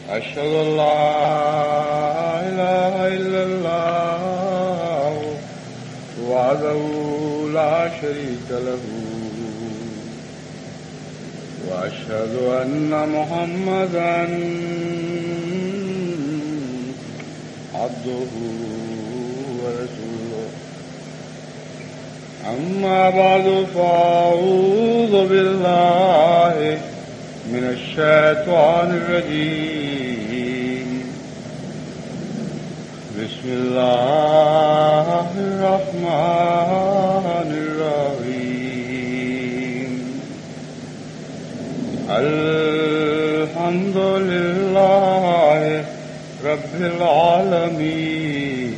أشهد أن لا إله إلا الله وحده لا شريك له وأشهد أن محمدا عبده ورسوله أما بعد فأعوذ بالله من الشيطان الرجيم بسم الله الرحمن الرحيم الحمد لله رب العالمين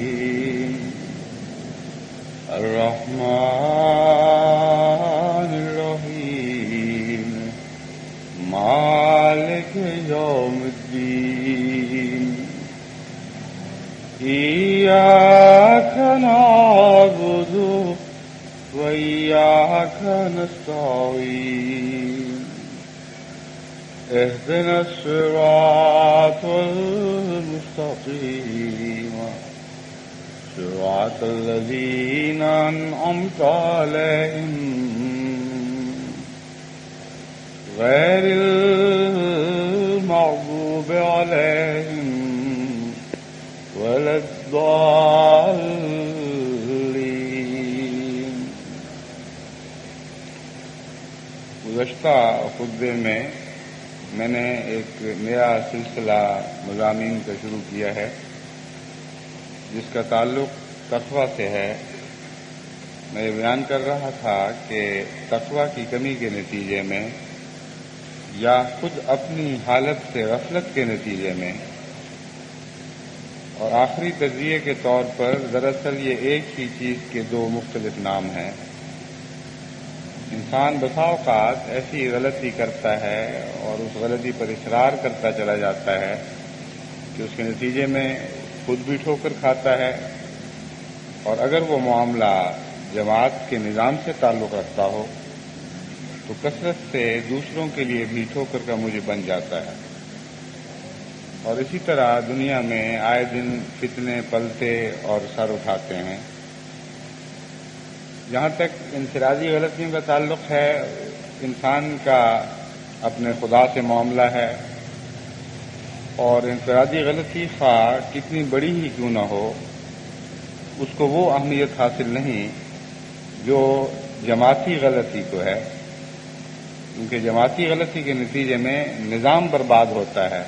الرحمن الرحيم مالك يوم الدين إياك نعبد وإياك نستعين اهدنا الصراط المستقيم صراط الذين أنعمت عليهم غير المغضوب عليهم ولا الضالين. گزشتہ خطبے میں نے ایک نیا سلسلہ مضامین کا شروع کیا ہے جس کا تعلق تقویٰ سے ہے. میں یہ بیان کر رہا تھا کہ تقویٰ کی کمی کے نتیجے میں یا خود اپنی حالت سے غفلت کے نتیجے میں اور آخری تجزیے کے طور پر دراصل یہ ایک ہی چیز کے دو مختلف نام ہیں. انسان بسا اوقات ایسی غلطی کرتا ہے اور اس غلطی پر اصرار کرتا چلا جاتا ہے کہ اس کے نتیجے میں خود بھی ٹھوکر کھاتا ہے، اور اگر وہ معاملہ جماعت کے نظام سے تعلق رکھتا ہو تو کثرت سے دوسروں کے لیے بھی ٹھوکر کا موجب بن جاتا ہے. اور اسی طرح دنیا میں آئے دن فتنے پلتے اور سر اٹھاتے ہیں. جہاں تک انفرادی غلطیوں کا تعلق ہے، انسان کا اپنے خدا سے معاملہ ہے، اور انفرادی غلطی خواہ کتنی بڑی ہی کیوں نہ ہو اس کو وہ اہمیت حاصل نہیں جو جماعتی غلطی کو ہے، کیونکہ جماعتی غلطی کے نتیجے میں نظام برباد ہوتا ہے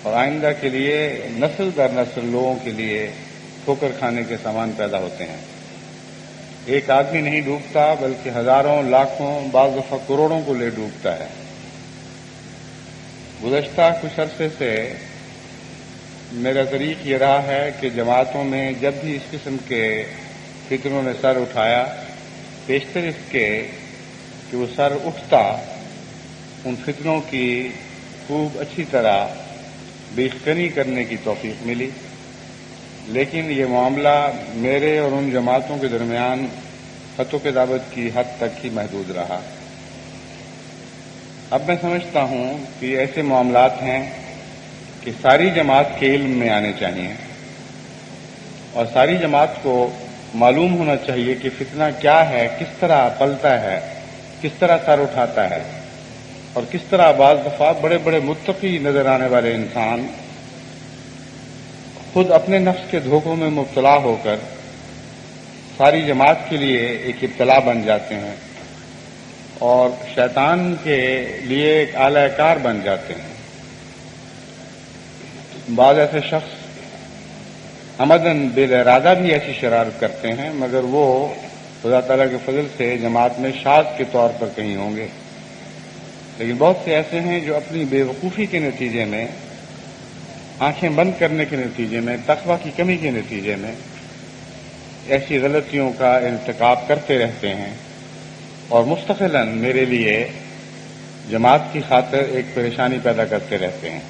اور آئندہ کے لیے نسل در نسل لوگوں کے لیے ٹھوکر کھانے کے سامان پیدا ہوتے ہیں. ایک آدمی نہیں ڈوبتا بلکہ ہزاروں لاکھوں بعض دفعہ کروڑوں کو لے ڈوبتا ہے. گزشتہ کچھ عرصے سے میرا طریق یہ رہا ہے کہ جماعتوں میں جب بھی اس قسم کے فکروں نے سر اٹھایا، بیشتر اس کے کہ وہ سر اٹھتا ان فکروں کی خوب اچھی طرح بیخکنی کرنے کی توفیق ملی، لیکن یہ معاملہ میرے اور ان جماعتوں کے درمیان خط و کتابت کی حد تک ہی محدود رہا. اب میں سمجھتا ہوں کہ ایسے معاملات ہیں کہ ساری جماعت کے علم میں آنے چاہیے اور ساری جماعت کو معلوم ہونا چاہیے کہ فتنہ کیا ہے، کس طرح پلتا ہے، کس طرح سر اٹھاتا ہے، اور کس طرح بعض دفعہ بڑے بڑے متقی نظر آنے والے انسان خود اپنے نفس کے دھوکوں میں مبتلا ہو کر ساری جماعت کے لیے ایک ابتلا بن جاتے ہیں اور شیطان کے لیے ایک اعلی کار بن جاتے ہیں. بعض ایسے شخص عمدن بالارادہ بھی ایسی شرارت کرتے ہیں، مگر وہ خدا تعالیٰ کے فضل سے جماعت میں شاذ کے طور پر کہیں ہوں گے. لیکن بہت سے ایسے ہیں جو اپنی بے وقوفی کے نتیجے میں، آنکھیں بند کرنے کے نتیجے میں، تقویٰ کی کمی کے نتیجے میں ایسی غلطیوں کا ارتکاب کرتے رہتے ہیں اور مستقلاً میرے لیے جماعت کی خاطر ایک پریشانی پیدا کرتے رہتے ہیں.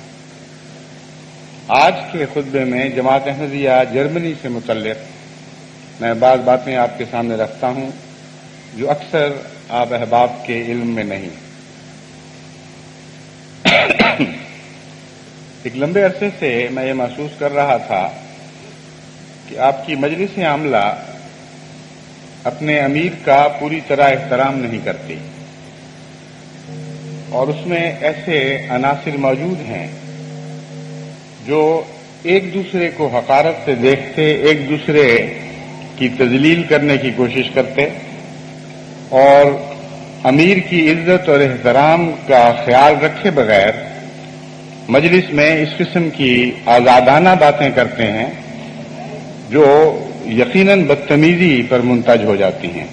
آج کے خطبے میں جماعت احمدیہ جرمنی سے متعلق میں بعض باتیں آپ کے سامنے رکھتا ہوں جو اکثر آپ احباب کے علم میں نہیں. ایک لمبے عرصے سے میں یہ محسوس کر رہا تھا کہ آپ کی مجلس عاملہ اپنے امیر کا پوری طرح احترام نہیں کرتی، اور اس میں ایسے عناصر موجود ہیں جو ایک دوسرے کو حقارت سے دیکھتے، ایک دوسرے کی تذلیل کرنے کی کوشش کرتے، اور امیر کی عزت اور احترام کا خیال رکھے بغیر مجلس میں اس قسم کی آزادانہ باتیں کرتے ہیں جو یقیناً بدتمیزی پر منتج ہو جاتی ہیں۔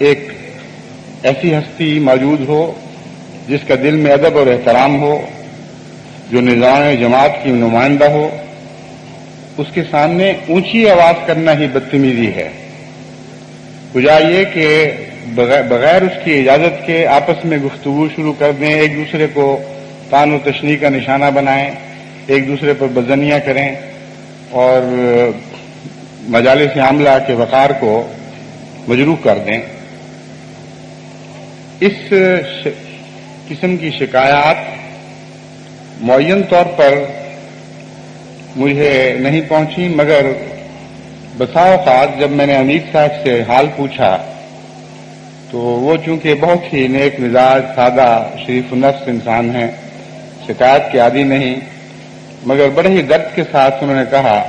ایک ایسی ہستی موجود ہو جس کا دل میں ادب اور احترام ہو، جو نظام جماعت کی نمائندہ ہو، اس کے سامنے اونچی آواز کرنا ہی بدتمیزی ہے، بجائے یہ کہ بغیر اس کی اجازت کے آپس میں گفتگو شروع کر دیں، ایک دوسرے کو طعن و تشنیع کا نشانہ بنائیں، ایک دوسرے پر بدزنیاں کریں اور مجالس عاملہ کے وقار کو مجروح کر دیں۔ اس قسم کی شکایات معین طور پر مجھے نہیں پہنچی، مگر بسا اوقات جب میں نے امیر صاحب سے حال پوچھا تو وہ چونکہ بہت ہی نیک مزاج، سادہ، شریف النفس انسان ہیں، شکایت کے عادی نہیں، مگر بڑے ہی درد کے ساتھ انہوں نے کہا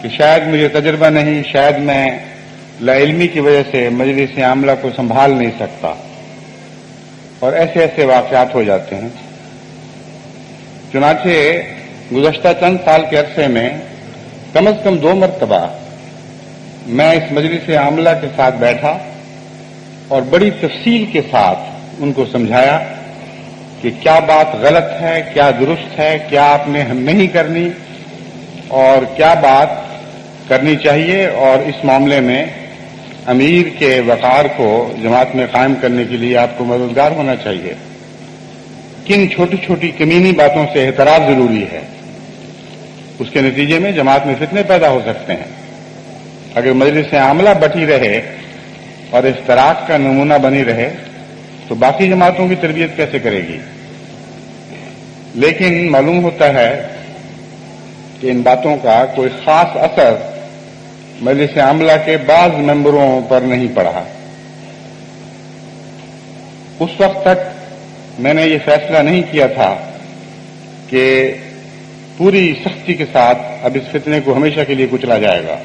کہ شاید مجھے تجربہ نہیں، شاید میں لاعلمی کی وجہ سے مجلس عاملہ کو سنبھال نہیں سکتا، اور ایسے ایسے واقعات ہو جاتے ہیں۔ چنانچہ گزشتہ چند سال کے عرصے میں کم از کم 2 مرتبہ میں اس مجلس عاملہ کے ساتھ بیٹھا اور بڑی تفصیل کے ساتھ ان کو سمجھایا کہ کیا بات غلط ہے، کیا درست ہے، کیا آپ نے نہیں کرنی اور کیا بات کرنی چاہیے، اور اس معاملے میں امیر کے وقار کو جماعت میں قائم کرنے کے لیے آپ کو مددگار ہونا چاہیے۔ کن چھوٹی چھوٹی کمینی باتوں سے احتراز ضروری ہے، اس کے نتیجے میں جماعت میں فتنے پیدا ہو سکتے ہیں۔ اگر مجلس عاملہ بٹھی رہے اور اشتراک کا نمونہ بنی رہے تو باقی جماعتوں کی تربیت کیسے کرے گی؟ لیکن معلوم ہوتا ہے کہ ان باتوں کا کوئی خاص اثر مجلس عاملہ کے بعض ممبروں پر نہیں پڑا۔ اس وقت تک میں نے یہ فیصلہ نہیں کیا تھا کہ پوری سختی کے ساتھ اب اس فتنے کو ہمیشہ کے لیے کچلا جائے گا،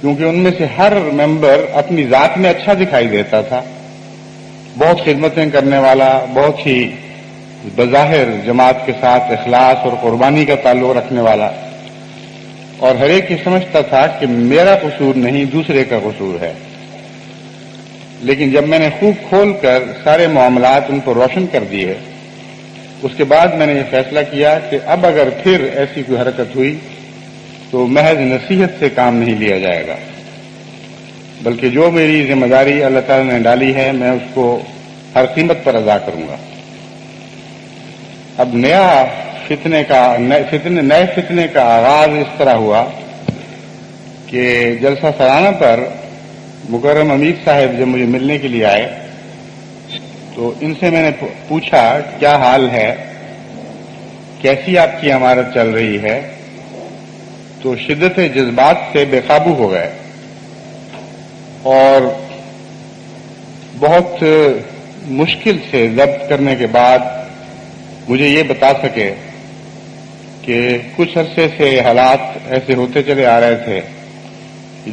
کیونکہ ان میں سے ہر ممبر اپنی ذات میں اچھا دکھائی دیتا تھا، بہت خدمتیں کرنے والا، بہت ہی بظاہر جماعت کے ساتھ اخلاص اور قربانی کا تعلق رکھنے والا، اور ہر ایک یہ سمجھتا تھا کہ میرا قصور نہیں، دوسرے کا قصور ہے۔ لیکن جب میں نے خوب کھول کر سارے معاملات ان کو روشن کر دیے، اس کے بعد میں نے یہ فیصلہ کیا کہ اب اگر پھر ایسی کوئی حرکت ہوئی تو محض نصیحت سے کام نہیں لیا جائے گا، بلکہ جو میری ذمہ داری اللہ تعالی نے ڈالی ہے میں اس کو ہر قیمت پر ادا کروں گا۔ اب نئے فتنے کا آغاز اس طرح ہوا کہ جلسہ سالانہ پر مکرم امیر صاحب جب مجھے ملنے کے لیے آئے تو ان سے میں نے پوچھا کیا حال ہے، کیسی آپ کی عمارت چل رہی ہے، تو شدت جذبات سے بے قابو ہو گئے اور بہت مشکل سے ضبط کرنے کے بعد مجھے یہ بتا سکے کہ کچھ عرصے سے حالات ایسے ہوتے چلے آ رہے تھے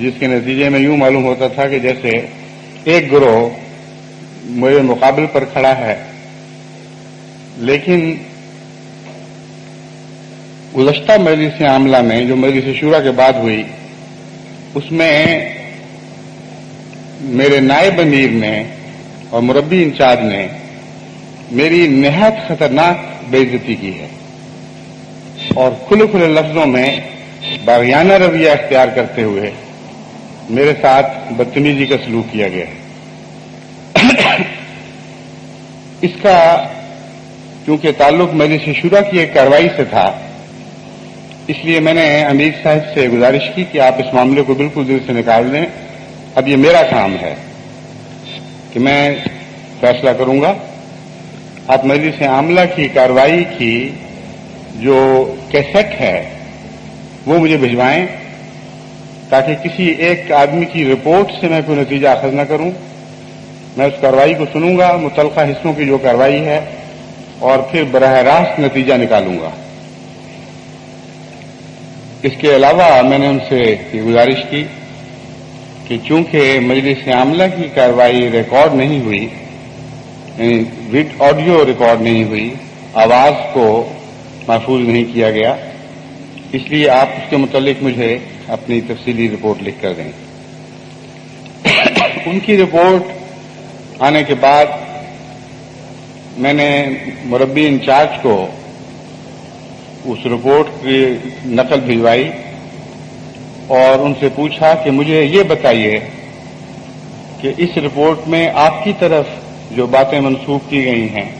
جس کے نتیجے میں یوں معلوم ہوتا تھا کہ جیسے ایک گروہ میرے مقابل پر کھڑا ہے، لیکن گزشتہ مجلس عاملہ میں جو مجلس شورا کے بعد ہوئی اس میں میرے نائب امیر نے اور مربی انچارج نے میری نہایت خطرناک بے عزتی کی ہے، اور کھلے کھلے لفظوں میں باغیانہ رویہ اختیار کرتے ہوئے میرے ساتھ بدتمیزی کا سلوک کیا گیا ہے۔ اس کا کیونکہ تعلق مجلس شورا کی ایک کارروائی سے تھا، اس لیے میں نے امیر صاحب سے گزارش کی کہ آپ اس معاملے کو بالکل دل سے نکال دیں، اب یہ میرا کام ہے کہ میں فیصلہ کروں گا آپ مجلس عاملہ کی کارروائی کی جو کیسٹ ہے وہ مجھے بھجوائیں تاکہ کسی ایک آدمی کی رپورٹ سے میں کوئی نتیجہ اخذ نہ کروں. میں اس کارروائی کو سنوں گا، متعلقہ حصوں کی جو کارروائی ہے، اور پھر براہ راست نتیجہ نکالوں گا. اس کے علاوہ میں نے ان سے یہ گزارش کی کہ چونکہ مجلس عاملہ کی کارروائی ریکارڈ نہیں ہوئی، یعنی آڈیو ریکارڈ نہیں ہوئی، آواز کو محفوظ نہیں کیا گیا، اس لیے آپ اس کے متعلق مجھے اپنی تفصیلی رپورٹ لکھ کر دیں. ان کی رپورٹ آنے کے بعد میں نے مربی انچارج کو اس رپورٹ کی نقل بھجوائی اور ان سے پوچھا کہ مجھے یہ بتائیے کہ اس رپورٹ میں آپ کی طرف جو باتیں منسوخ کی گئی ہیں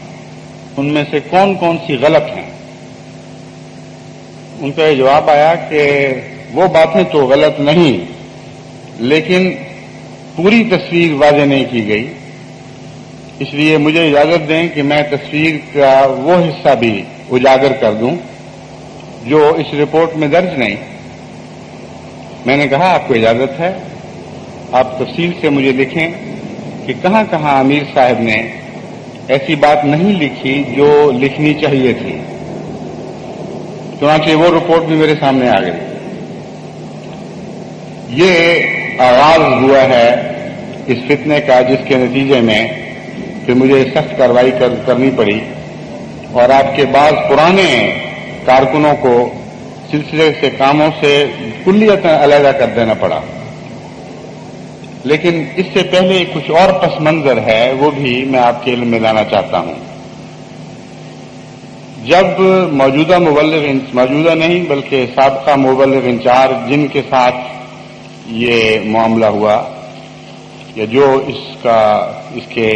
ان میں سے کون کون سی غلط ہیں. ان کا یہ جواب آیا کہ وہ باتیں تو غلط نہیں، لیکن پوری تصویر واضح نہیں کی گئی، اس لیے مجھے اجازت دیں کہ میں تصویر کا وہ حصہ بھی اجاگر کر دوں جو اس رپورٹ میں درج نہیں. میں نے کہا آپ کو اجازت ہے، آپ تفصیل سے مجھے لکھیں کہ کہاں کہاں امیر صاحب نے ایسی بات نہیں لکھی جو لکھنی چاہیے تھی. چنانچہ وہ رپورٹ بھی میرے سامنے آ گئی. یہ آغاز ہوا ہے اس فتنے کا جس کے نتیجے میں پھر مجھے سخت کارروائی کرنی پڑی اور آپ کے بعض پرانے کارکنوں کو سلسلے سے کاموں سے کلیت علیحدہ کر دینا پڑا. لیکن اس سے پہلے کچھ اور پس منظر ہے، وہ بھی میں آپ کے علم میں لانا چاہتا ہوں. جب موجودہ نہیں بلکہ سابقہ مبلغ انچارج جن کے ساتھ یہ معاملہ ہوا یا جو اس کے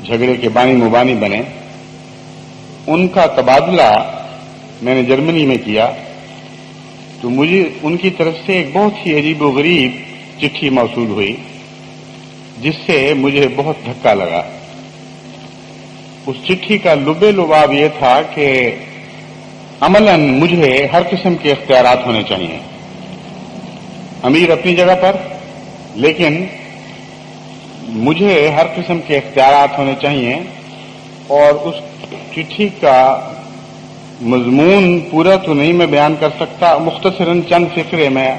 جھگڑے کے بانی مبانی بنے، ان کا تبادلہ میں نے جرمنی میں کیا تو مجھے ان کی طرف سے ایک بہت ہی عجیب و غریب چٹھی موصول ہوئی جس سے مجھے بہت دھکا لگا. اس چٹھی کا لب لباب یہ تھا کہ عملاً مجھے ہر قسم کے اختیارات ہونے چاہیے، امیر اپنی جگہ پر، لیکن مجھے ہر قسم کے اختیارات ہونے چاہیے. اور اس چٹھی کا مضمون پورا تو نہیں میں بیان کر سکتا، مختصراً چند فقرے میں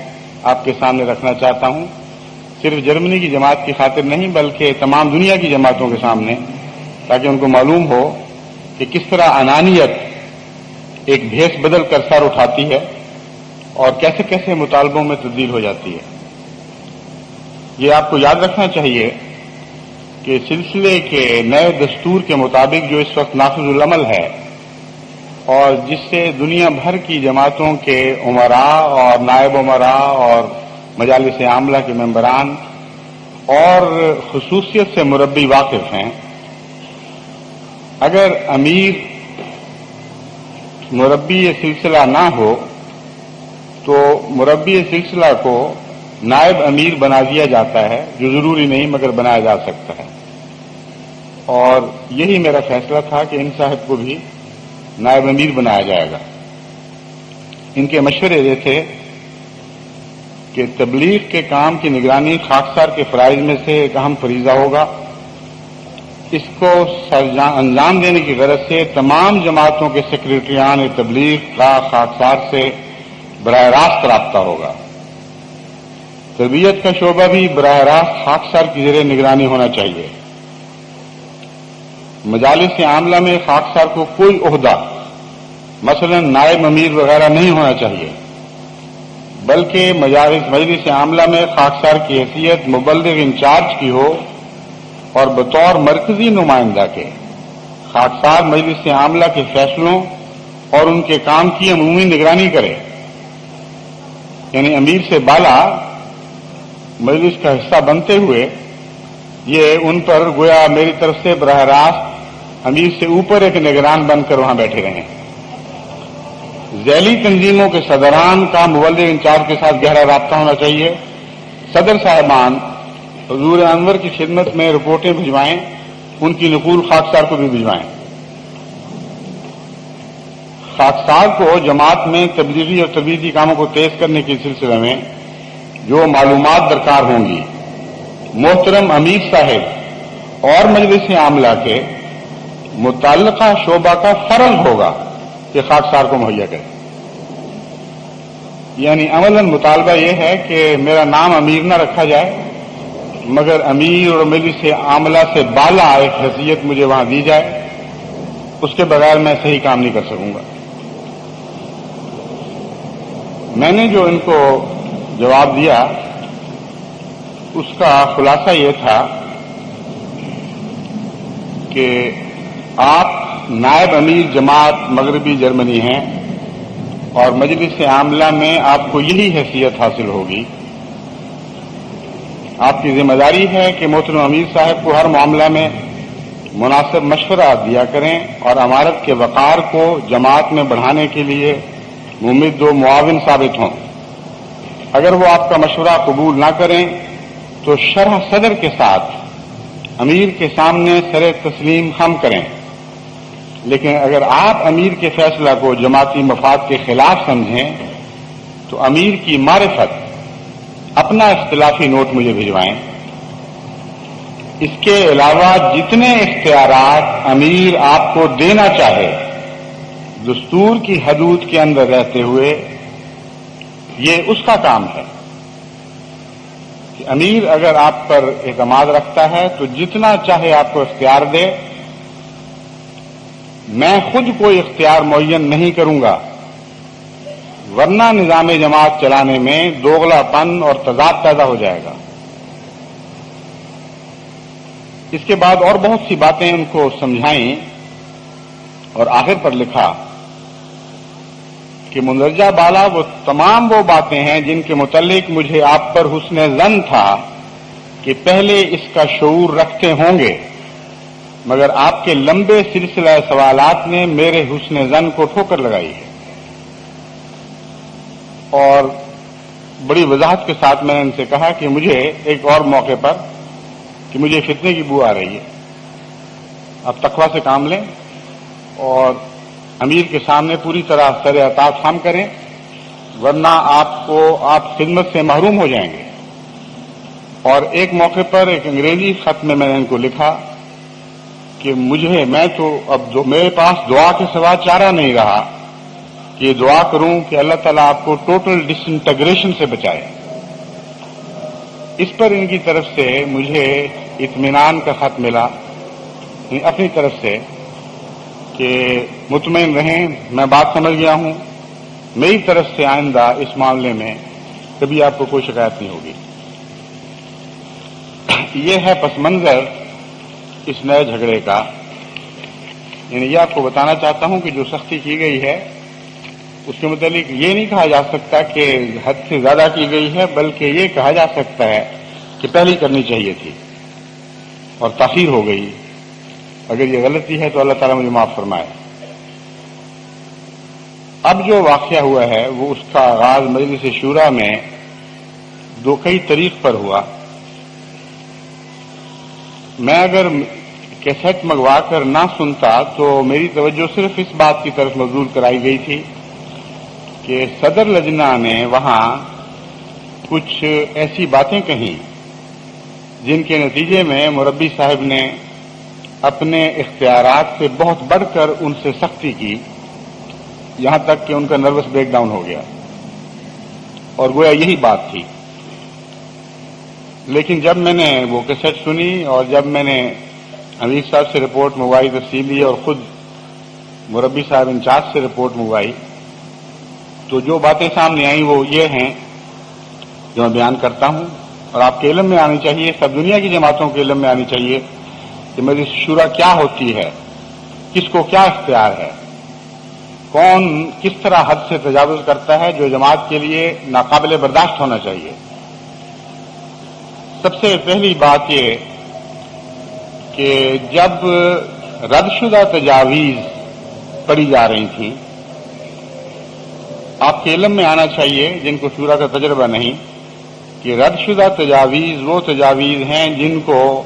آپ کے سامنے رکھنا چاہتا ہوں، صرف جرمنی کی جماعت کی خاطر نہیں بلکہ تمام دنیا کی جماعتوں کے سامنے، تاکہ ان کو معلوم ہو کہ کس طرح انانیت ایک بھیس بدل کر سر اٹھاتی ہے اور کیسے کیسے مطالبوں میں تبدیل ہو جاتی ہے. یہ آپ کو یاد رکھنا چاہیے کہ سلسلے کے نئے دستور کے مطابق جو اس وقت نافذ العمل ہے اور جس سے دنیا بھر کی جماعتوں کے امراء اور نائب امراء اور مجالس عاملہ کے ممبران اور خصوصیت سے مربی واقف ہیں، اگر امیر مربی یہ سلسلہ نہ ہو تو مربی سلسلہ کو نائب امیر بنا دیا جاتا ہے، جو ضروری نہیں مگر بنایا جا سکتا ہے. اور یہی میرا فیصلہ تھا کہ ان صاحب کو بھی نائب امیر بنایا جائے گا. ان کے مشورے یہ تھے کہ تبلیغ کے کام کی نگرانی خاکسار کے فرائض میں سے ایک اہم فریضہ ہوگا. اس کو انجام دینے کی غرض سے تمام جماعتوں کے سیکریٹریان تبلیغ کا خاکسار سے براہ راست رابطہ ہوگا. تربیت کا شعبہ بھی براہ راست خاکسار کی زیر نگرانی ہونا چاہیے. مجالس عاملہ میں خاکسار کو کوئی عہدہ مثلا نائب امیر وغیرہ نہیں ہونا چاہیے، بلکہ مجلس عاملہ میں خاکسار کی حیثیت مبلغ انچارج کی ہو اور بطور مرکزی نمائندہ کے خاکسار مجلس عاملہ کے فیصلوں اور ان کے کام کی عمومی نگرانی کرے. یعنی امیر سے بالا مجلس کا حصہ بنتے ہوئے یہ ان پر گویا میری طرف سے براہ راست امیر سے اوپر ایک نگران بن کر وہاں بیٹھے رہیں. ذیلی تنظیموں کے صدران کا مبلغ انچارج کے ساتھ گہرا رابطہ ہونا چاہیے. صدر صاحبان حضور انور کی خدمت میں رپورٹیں بھجوائیں ان کی نقول خاکسار کو بھی بھجوائیں۔ خاکسار کو جماعت میں تبلیغی اور تربیتی کاموں کو تیز کرنے کے سلسلے میں جو معلومات درکار ہوں گی، محترم امیر صاحب اور مجلس عاملہ کے متعلقہ شعبہ کا فرض ہوگا کہ خاکسار کو مہیا کرے۔ یعنی عملاً مطالبہ یہ ہے کہ میرا نام امیر نہ رکھا جائے، مگر امیر اور مجلس عاملہ سے بالا ایک حیثیت مجھے وہاں دی جائے، اس کے بغیر میں صحیح کام نہیں کر سکوں گا۔ میں نے جو ان کو جواب دیا اس کا خلاصہ یہ تھا کہ آپ نائب امیر جماعت مغربی جرمنی ہیں اور مجلس عاملہ میں آپ کو یہی حیثیت حاصل ہوگی۔ آپ کی ذمہ داری ہے کہ محترم امیر صاحب کو ہر معاملہ میں مناسب مشورہ دیا کریں اور امارت کے وقار کو جماعت میں بڑھانے کے لیے ممد و معاون ثابت ہوں۔ اگر وہ آپ کا مشورہ قبول نہ کریں تو شرح صدر کے ساتھ امیر کے سامنے سر تسلیم خم کریں، لیکن اگر آپ امیر کے فیصلہ کو جماعتی مفاد کے خلاف سمجھیں تو امیر کی معرفت اپنا اختلافی نوٹ مجھے بھجوائیں۔ اس کے علاوہ جتنے اختیارات امیر آپ کو دینا چاہے دستور کی حدود کے اندر رہتے ہوئے، یہ اس کا کام ہے کہ امیر اگر آپ پر اعتماد رکھتا ہے تو جتنا چاہے آپ کو اختیار دے۔ میں خود کوئی اختیار معین نہیں کروں گا، ورنہ نظام جماعت چلانے میں دوغلا پن اور تضاد پیدا ہو جائے گا۔ اس کے بعد اور بہت سی باتیں ان کو سمجھائیں اور آخر پر لکھا کہ مندرجہ بالا وہ تمام وہ باتیں ہیں جن کے متعلق مجھے آپ پر حسن ظن تھا کہ پہلے اس کا شعور رکھتے ہوں گے، مگر آپ کے لمبے سلسلہ سوالات نے میرے حسن ظن کو ٹھوکر لگائی ہے۔ اور بڑی وضاحت کے ساتھ میں نے ان سے کہا کہ مجھے ایک اور موقع پر کہ مجھے فتنے کی بو آ رہی ہے، آپ تقویٰ سے کام لیں اور امیر کے سامنے پوری طرح سر اطاعت خم کریں، ورنہ آپ خدمت سے محروم ہو جائیں گے۔ اور ایک موقع پر ایک انگریزی خط میں نے ان کو لکھا کہ میرے پاس دعا کے سوا چارہ نہیں رہا کہ یہ دعا کروں کہ اللہ تعالیٰ آپ کو ٹوٹل ڈس انٹیگریشن سے بچائے۔ اس پر ان کی طرف سے مجھے اطمینان کا خط ملا اپنی طرف سے کہ مطمئن رہیں، میں بات سمجھ گیا ہوں، میری طرف سے آئندہ اس معاملے میں کبھی آپ کو کوئی شکایت نہیں ہوگی۔ یہ ہے پس منظر اس نئے جھگڑے کا۔ یعنی یہ آپ کو بتانا چاہتا ہوں کہ جو سختی کی گئی ہے اس کے متعلق یہ نہیں کہا جا سکتا کہ حد سے زیادہ کی گئی ہے، بلکہ یہ کہا جا سکتا ہے کہ پہلے کرنی چاہیے تھی اور تاخیر ہو گئی۔ اگر یہ غلطی ہے تو اللہ تعالیٰ مجھے معاف فرمائے۔ اب جو واقعہ ہوا ہے وہ اس کا آغاز مجلس شورا میں کئی طریق پر ہوا۔ میں اگر کیسٹ منگوا کر نہ سنتا تو میری توجہ صرف اس بات کی طرف مبذول کرائی گئی تھی کہ صدر لجنہ نے وہاں کچھ ایسی باتیں کہیں جن کے نتیجے میں مربی صاحب نے اپنے اختیارات سے بہت بڑھ کر ان سے سختی کی، یہاں تک کہ ان کا نروس بریک ڈاؤن ہو گیا، اور گویا یہی بات تھی۔ لیکن جب میں نے وہ کیسٹ سنی اور جب میں نے امیر صاحب سے رپورٹ منگوائی تفصیلی اور خود مربی صاحب انچارج سے رپورٹ منگوائی، تو جو باتیں سامنے آئیں وہ یہ ہیں جو میں بیان کرتا ہوں اور آپ کے علم میں آنی چاہیے، سب دنیا کی جماعتوں کے علم میں آنی چاہیے کہ مجلس شورا کیا ہوتی ہے، کس کو کیا اختیار ہے، کون کس طرح حد سے تجاوز کرتا ہے جو جماعت کے لیے ناقابل برداشت ہونا چاہیے۔ سب سے پہلی بات یہ کہ جب رد شدہ تجاویز پڑھی جا رہی تھیں، آپ کے علم میں آنا چاہیے جن کو شورا کا تجربہ نہیں کہ رد شدہ تجاویز وہ تجاویز ہیں جن کو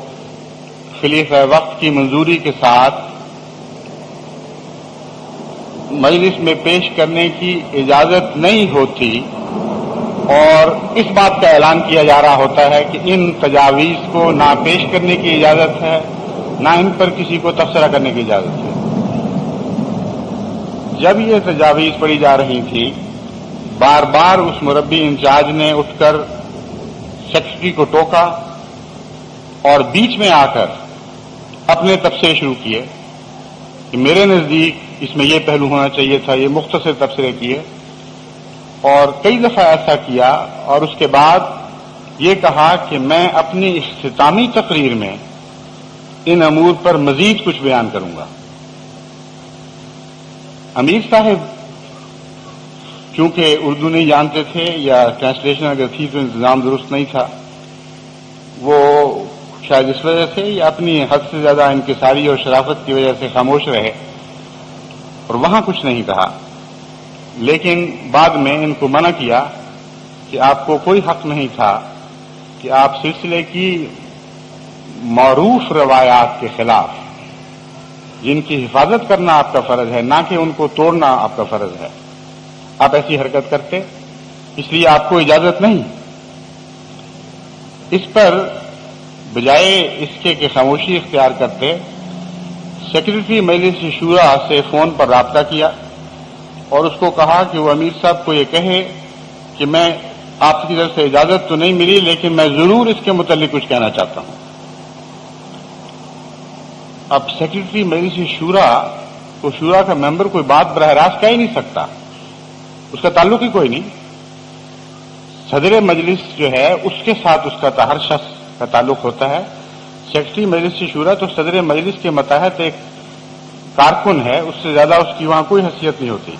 خلیفہ وقت کی منظوری کے ساتھ مجلس میں پیش کرنے کی اجازت نہیں ہوتی اور اس بات کا اعلان کیا جا رہا ہوتا ہے کہ ان تجاویز کو نہ پیش کرنے کی اجازت ہے نہ ان پر کسی کو تبصرہ کرنے کی اجازت ہے۔ جب یہ تجاویز پڑھی جا رہی تھی، بار بار اس مربی انچارج نے اٹھ کر سیکرٹری کو ٹوکا اور بیچ میں آ کر اپنے تبصرے شروع کیے کہ میرے نزدیک اس میں یہ پہلو ہونا چاہیے تھا، یہ مختصر تبصرے کیے اور کئی دفعہ ایسا کیا، اور اس کے بعد یہ کہا کہ میں اپنی اختتامی تقریر میں ان امور پر مزید کچھ بیان کروں گا۔ امیر صاحب چونکہ اردو نہیں جانتے تھے یا ٹرانسلیشن اگر تھی تو انتظام درست نہیں تھا، وہ شاید اس وجہ سے یا اپنی حد سے زیادہ انکساری اور شرافت کی وجہ سے خاموش رہے اور وہاں کچھ نہیں کہا، لیکن بعد میں ان کو منع کیا کہ آپ کو کوئی حق نہیں تھا کہ آپ سلسلے کی معروف روایات کے خلاف جن کی حفاظت کرنا آپ کا فرض ہے، نہ کہ ان کو توڑنا آپ کا فرض ہے، آپ ایسی حرکت کرتے، اس لیے آپ کو اجازت نہیں۔ اس پر بجائے اس کے کہ خاموشی اختیار کرتے، سیکرٹری مجلس شورا سے فون پر رابطہ کیا اور اس کو کہا کہ وہ امیر صاحب کو یہ کہے کہ میں آپ کی طرف سے اجازت تو نہیں ملی لیکن میں ضرور اس کے متعلق کچھ کہنا چاہتا ہوں۔ اب سیکرٹری مجلس شورا کو شورا کا ممبر کوئی بات براہ راست کہہ ہی نہیں سکتا، اس کا تعلق ہی کوئی نہیں۔ صدر مجلس جو ہے اس کے ساتھ اس کا ہر شخص کا تعلق ہوتا ہے۔ سیکرٹری مجلس شورا تو صدر مجلس کے ماتحت ایک کارکن ہے، اس سے زیادہ اس کی وہاں کوئی حیثیت نہیں ہوتی۔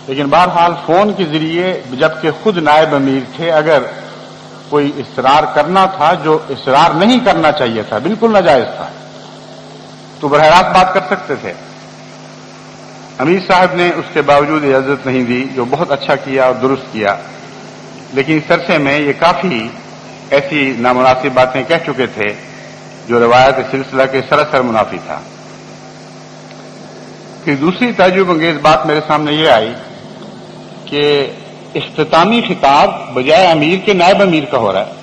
لیکن بہرحال فون کے ذریعے جبکہ خود نائب امیر تھے، اگر کوئی اصرار کرنا تھا جو اصرار نہیں کرنا چاہیے تھا، بالکل ناجائز تھا، تو براہ راست بات کر سکتے تھے۔ امیر صاحب نے اس کے باوجود اجازت نہیں دی، جو بہت اچھا کیا اور درست کیا، لیکن اس عرصے میں یہ کافی ایسی نامناسب باتیں کہہ چکے تھے جو روایت سلسلہ کے سراسر منافی تھا۔ پھر دوسری تعجب انگیز بات میرے سامنے یہ آئی کہ اختتامی خطاب بجائے امیر کے نائب امیر کا ہو رہا ہے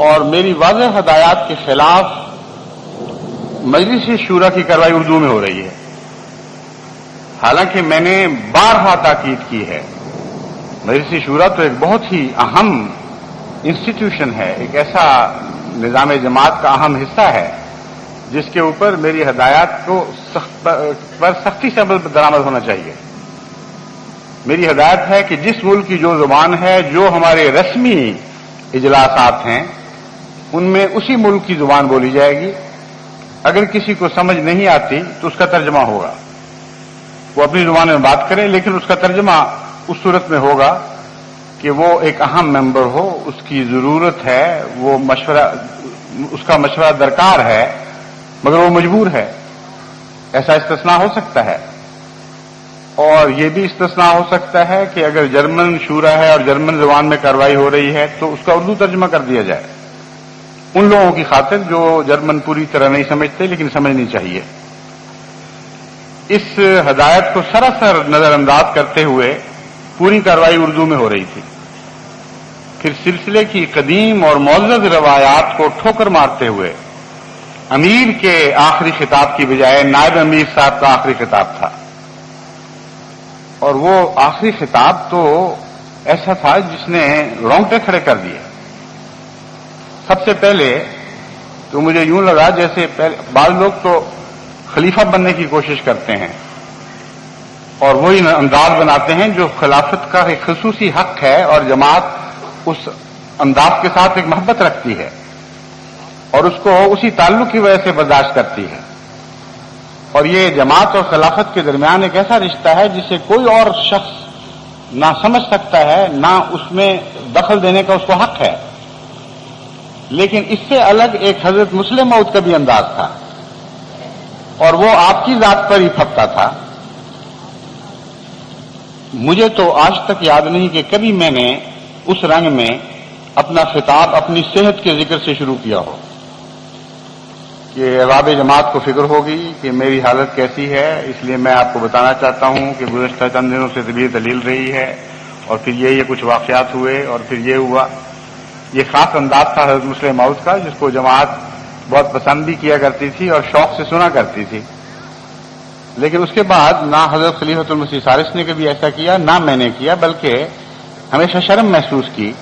اور میری واضح ہدایات کے خلاف مجلس شورا کی کارروائی اردو میں ہو رہی ہے، حالانکہ میں نے بارہا تاکید کی ہے مجلس شورا تو ایک بہت ہی اہم انسٹیٹیوشن ہے، ایک ایسا نظام جماعت کا اہم حصہ ہے جس کے اوپر میری ہدایات کو پر سختی سے عمل درآمد ہونا چاہیے۔ میری ہدایت ہے کہ جس ملک کی جو زبان ہے، جو ہمارے رسمی اجلاسات ہیں، ان میں اسی ملک کی زبان بولی جائے گی۔ اگر کسی کو سمجھ نہیں آتی تو اس کا ترجمہ ہوگا، وہ اپنی زبان میں بات کرے، لیکن اس کا ترجمہ اس صورت میں ہوگا کہ وہ ایک اہم ممبر ہو، اس کی ضرورت ہے، وہ اس کا مشورہ درکار ہے، مگر وہ مجبور ہے۔ ایسا استثناء ہو سکتا ہے، اور یہ بھی استثناء ہو سکتا ہے کہ اگر جرمن شورا ہے اور جرمن زبان میں کارروائی ہو رہی ہے تو اس کا اردو ترجمہ کر دیا جائے، ان لوگوں کی خاطر جو جرمن پوری طرح نہیں سمجھتے لیکن سمجھنی چاہیے۔ اس ہدایت کو سراسر نظر انداز کرتے ہوئے پوری کارروائی اردو میں ہو رہی تھی۔ پھر سلسلے کی قدیم اور معزز روایات کو ٹھوکر مارتے ہوئے امیر کے آخری خطاب کی بجائے نائب امیر صاحب کا آخری خطاب تھا، اور وہ آخری خطاب تو ایسا تھا جس نے رونگٹے کھڑے کر دیے۔ سب سے پہلے تو مجھے یوں لگا جیسے بعض لوگ تو خلیفہ بننے کی کوشش کرتے ہیں اور وہی انداز بناتے ہیں جو خلافت کا ایک خصوصی حق ہے، اور جماعت اس انداز کے ساتھ ایک محبت رکھتی ہے اور اس کو اسی تعلق کی وجہ سے برداشت کرتی ہے، اور یہ جماعت اور خلافت کے درمیان ایک ایسا رشتہ ہے جسے کوئی اور شخص نہ سمجھ سکتا ہے، نہ اس میں دخل دینے کا اس کو حق ہے۔ لیکن اس سے الگ ایک حضرت مسلم موعود کا بھی انداز تھا، اور وہ آپ کی ذات پر ہی پھپتا تھا۔ مجھے تو آج تک یاد نہیں کہ کبھی میں نے اس رنگ میں اپنا خطاب اپنی صحت کے ذکر سے شروع کیا ہو۔ کہ احباب جماعت کو فکر ہوگی کہ میری حالت کیسی ہے، اس لیے میں آپ کو بتانا چاہتا ہوں کہ گزشتہ چند دنوں سے طبیعت دلیل رہی ہے، اور پھر یہ کچھ واقعات ہوئے، اور پھر یہ ہوا۔ یہ خاص انداز تھا حضرت مسلم موعود کا، جس کو جماعت بہت پسند بھی کیا کرتی تھی اور شوق سے سنا کرتی تھی، لیکن اس کے بعد نہ حضرت خلیفۃ المسیح ثالث نے کبھی ایسا کیا، نہ میں نے کیا، بلکہ ہمیشہ شرم محسوس کی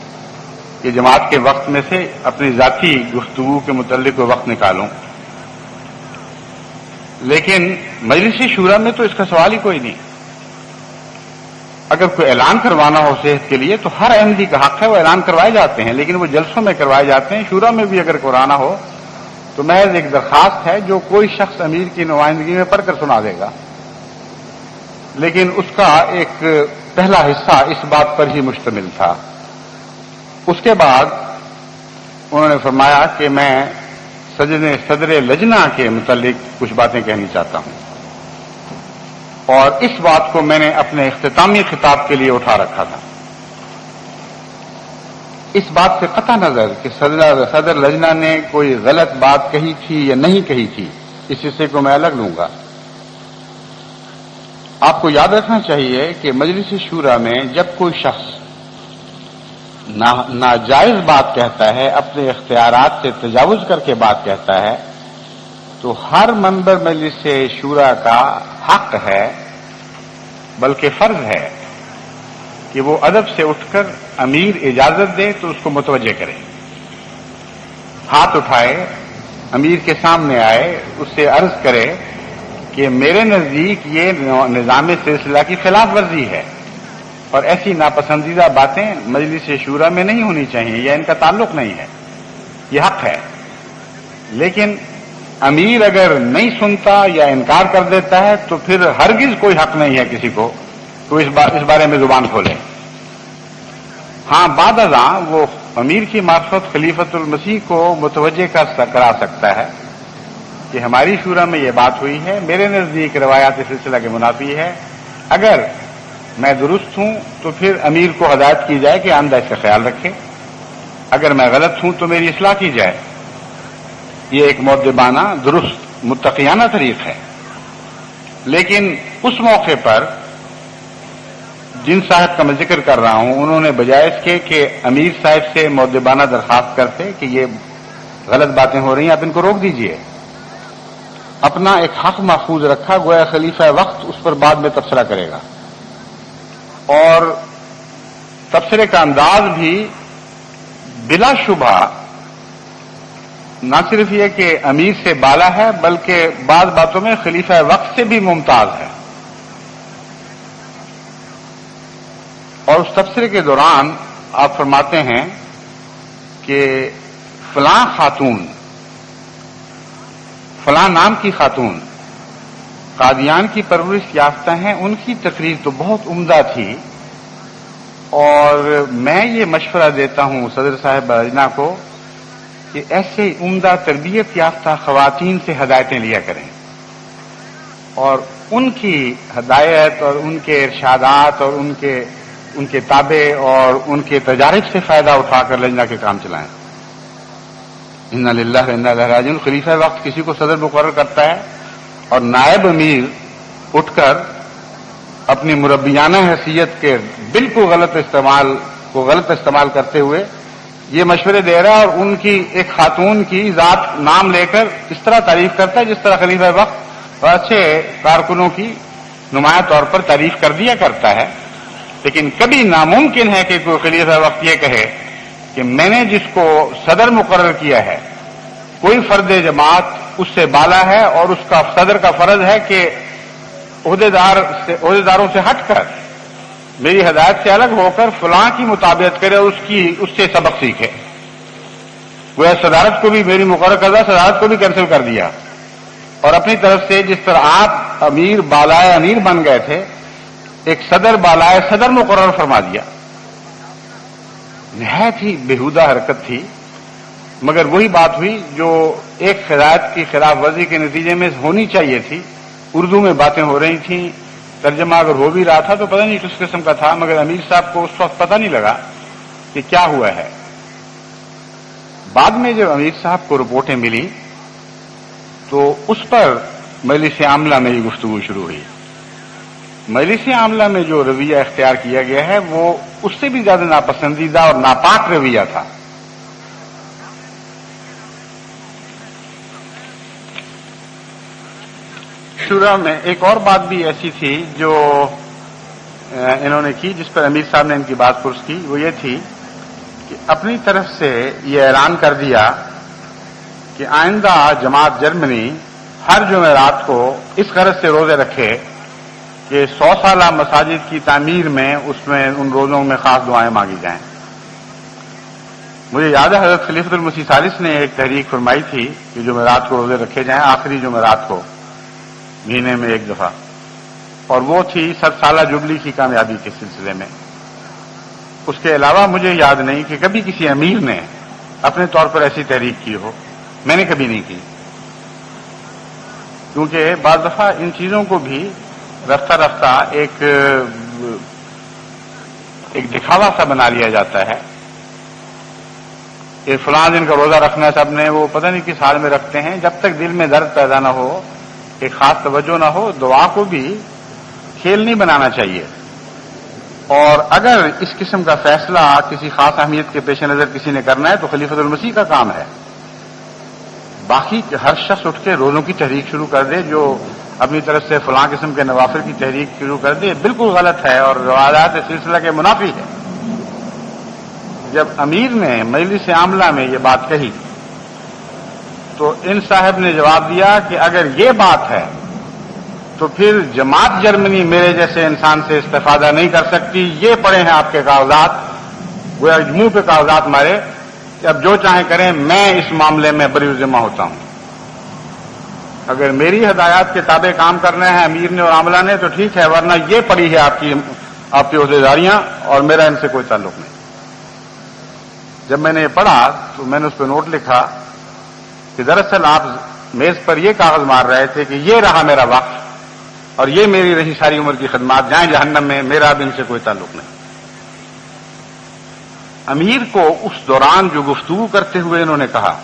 کہ جماعت کے وقت میں سے اپنی ذاتی گفتگو کے متعلق وہ وقت نکالوں۔ لیکن مجلس شورا میں تو اس کا سوال ہی کوئی نہیں۔ اگر کوئی اعلان کروانا ہو صحت کے لیے تو ہر احمدی کا حق ہے، وہ اعلان کروائے جاتے ہیں، لیکن وہ جلسوں میں کروائے جاتے ہیں۔ شورا میں بھی اگر کرانا ہو تو محض ایک درخواست ہے جو کوئی شخص امیر کی نمائندگی میں پڑھ کر سنا دے گا، لیکن اس کا ایک پہلا حصہ اس بات پر ہی مشتمل تھا۔ اس کے بعد انہوں نے فرمایا کہ میں صدر لجنہ کے متعلق کچھ باتیں کہنی چاہتا ہوں، اور اس بات کو میں نے اپنے اختتامی خطاب کے لیے اٹھا رکھا تھا۔ اس بات سے قطع نظر کہ صدر لجنہ نے کوئی غلط بات کہی تھی یا نہیں کہی تھی، اس حصے کو میں الگ لوں گا۔ آپ کو یاد رکھنا چاہیے کہ مجلس شورا میں جب کوئی شخص ناجائز بات کہتا ہے، اپنے اختیارات سے تجاوز کر کے بات کہتا ہے، تو ہر ممبر مجلس شورا کا حق ہے، بلکہ فرض ہے کہ وہ ادب سے اٹھ کر امیر اجازت دے تو اس کو متوجہ کرے، ہاتھ اٹھائے، امیر کے سامنے آئے، اس سے عرض کرے کہ میرے نزدیک یہ نظام سلسلہ کی خلاف ورزی ہے، اور ایسی ناپسندیدہ باتیں مجلس شورا میں نہیں ہونی چاہیے، یا ان کا تعلق نہیں ہے، یہ حق ہے۔ لیکن امیر اگر نہیں سنتا یا انکار کر دیتا ہے تو پھر ہرگز کوئی حق نہیں ہے کسی کو تو اس بارے میں زبان کھولے۔ ہاں، بعد ازاں وہ امیر کی معرفت خلیفۃ المسیح کو متوجہ کرا سکتا ہے کہ ہماری شورا میں یہ بات ہوئی ہے، میرے نزدیک روایات سلسلہ کے منافی ہے، اگر میں درست ہوں تو پھر امیر کو ہدایت کی جائے کہ آئندہ اس کا خیال رکھے، اگر میں غلط ہوں تو میری اصلاح کی جائے۔ یہ ایک مؤدبانہ، درست، متقیانہ طریق ہے۔ لیکن اس موقع پر جن صاحب کا میں ذکر کر رہا ہوں، انہوں نے بجائے اس کے کہ امیر صاحب سے مؤدبانہ درخواست کرتے کہ یہ غلط باتیں ہو رہی ہیں، آپ ان کو روک دیجئے، اپنا ایک حق محفوظ رکھا، گویا خلیفہ وقت اس پر بعد میں تبصرہ کرے گا، اور تبصرے کا انداز بھی بلا شبہ نہ صرف یہ کہ امیر سے بالا ہے بلکہ بعض باتوں میں خلیفہ وقت سے بھی ممتاز ہے۔ اور اس تبصرے کے دوران آپ فرماتے ہیں کہ فلاں خاتون، فلاں نام کی خاتون قادیان کی پرورش یافتہ ہیں، ان کی تقریر تو بہت عمدہ تھی، اور میں یہ مشورہ دیتا ہوں صدر صاحب لجنہ کو کہ ایسے عمدہ تربیت یافتہ خواتین سے ہدایتیں لیا کریں، اور ان کی ہدایت اور ان کے ارشادات اور ان کے تابع اور ان کے تجارب سے فائدہ اٹھا کر لجنہ کے کام چلائیں۔ انا للہ و انا الیہ راجعون۔ خلیفہ وقت کسی کو صدر مقرر کرتا ہے اور نائب امیر اٹھ کر اپنی مربیانہ حیثیت کے بالکل غلط استعمال کرتے ہوئے یہ مشورے دے رہا ہے، اور ان کی ایک خاتون کی ذات نام لے کر اس طرح تعریف کرتا ہے جس طرح خلیفہ وقت اور اچھے کارکنوں کی نمایاں طور پر تعریف کر دیا کرتا ہے۔ لیکن کبھی ناممکن ہے کہ کوئی خلیفہ وقت یہ کہے کہ میں نے جس کو صدر مقرر کیا ہے، کوئی فرد جماعت اس سے بالا ہے، اور اس کا صدر کا فرض ہے کہ عہدیداروں سے ہٹ کر میری ہدایت سے الگ ہو کر فلاں کی مطابقت کرے، اس سے سبق سیکھے۔ گویا صدارت کو بھی میری مقرر کردہ صدارت کو بھی کینسل کر دیا، اور اپنی طرف سے جس طرح آپ امیر بالائے امیر بن گئے تھے، ایک صدر بالائے صدر مقرر فرما دیا۔ نہایت ہی بےہودہ حرکت تھی، مگر وہی بات ہوئی جو ایک ہدایت کی خلاف ورزی کے نتیجے میں ہونی چاہیے تھی۔ اردو میں باتیں ہو رہی تھیں، ترجمہ اگر ہو بھی رہا تھا تو پتہ نہیں کس قسم کا تھا، مگر امیر صاحب کو اس وقت پتہ نہیں لگا کہ کیا ہوا ہے۔ بعد میں جب امیر صاحب کو رپورٹیں ملی تو اس پر مجلس عاملہ میں یہ گفتگو شروع ہوئی. مجلس عاملہ میں جو رویہ اختیار کیا گیا ہے وہ اس سے بھی زیادہ ناپسندیدہ اور ناپاک رویہ تھا. شورا میں ایک اور بات بھی ایسی تھی جو انہوں نے کی، جس پر امیر صاحب نے ان کی بات پرس کی. وہ یہ تھی کہ اپنی طرف سے یہ اعلان کر دیا کہ آئندہ جماعت جرمنی ہر جمعرات کو اس غرض سے روزے رکھے کہ 100 سالہ مساجد کی تعمیر میں اس میں ان روزوں میں خاص دعائیں مانگی جائیں. مجھے یاد ہے حضرت خلیفۃ المسیح ثالث نے ایک تحریک فرمائی تھی کہ جمعرات کو روزے رکھے جائیں، آخری جمعرات کو مہینے میں ایک دفعہ، اور وہ تھی 100 سالہ جبلی کی کامیابی کے سلسلے میں. اس کے علاوہ مجھے یاد نہیں کہ کبھی کسی امیر نے اپنے طور پر ایسی تحریک کی ہو. میں نے کبھی نہیں کی، کیونکہ بعض دفعہ ان چیزوں کو بھی رفتہ رفتہ ایک دکھاوا سا بنا لیا جاتا ہے کہ فلاں دن کا روزہ رکھنا ہے سب نے، وہ پتہ نہیں کس حال میں رکھتے ہیں. جب تک دل میں درد پیدا نہ ہو، ایک خاص توجہ نہ ہو، دعا کو بھی کھیل نہیں بنانا چاہیے. اور اگر اس قسم کا فیصلہ کسی خاص اہمیت کے پیش نظر کسی نے کرنا ہے تو خلیفۃ المسیح کا کام ہے. باقی ہر شخص اٹھ کے روزوں کی تحریک شروع کر دے، جو اپنی طرف سے فلاں قسم کے نوافل کی تحریک شروع کر دے، بالکل غلط ہے اور روایات سلسلہ کے منافی ہے. جب امیر نے مجلس عاملہ میں یہ بات کہی تو ان صاحب نے جواب دیا کہ اگر یہ بات ہے تو پھر جماعت جرمنی میرے جیسے انسان سے استفادہ نہیں کر سکتی. یہ پڑے ہیں آپ کے کاغذات، وہ منہ پہ کاغذات مارے کہ اب جو چاہیں کریں، میں اس معاملے میں بری ذمہ ہوتا ہوں. اگر میری ہدایات کے تابع کام کرنا ہے امیر نے اور عاملہ نے تو ٹھیک ہے، ورنہ یہ پڑی ہے آپ کی عہدیداریاں اور میرا ان سے کوئی تعلق نہیں. جب میں نے یہ پڑھا تو میں نے اس پہ نوٹ لکھا کہ دراصل آپ میز پر یہ کاغذ مار رہے تھے کہ یہ رہا میرا وقت اور یہ میری رہی ساری عمر کی خدمات، جائیں جہنم میں، میرا اب ان سے کوئی تعلق نہیں. امیر کو اس دوران جو گفتگو کرتے ہوئے انہوں نے کہا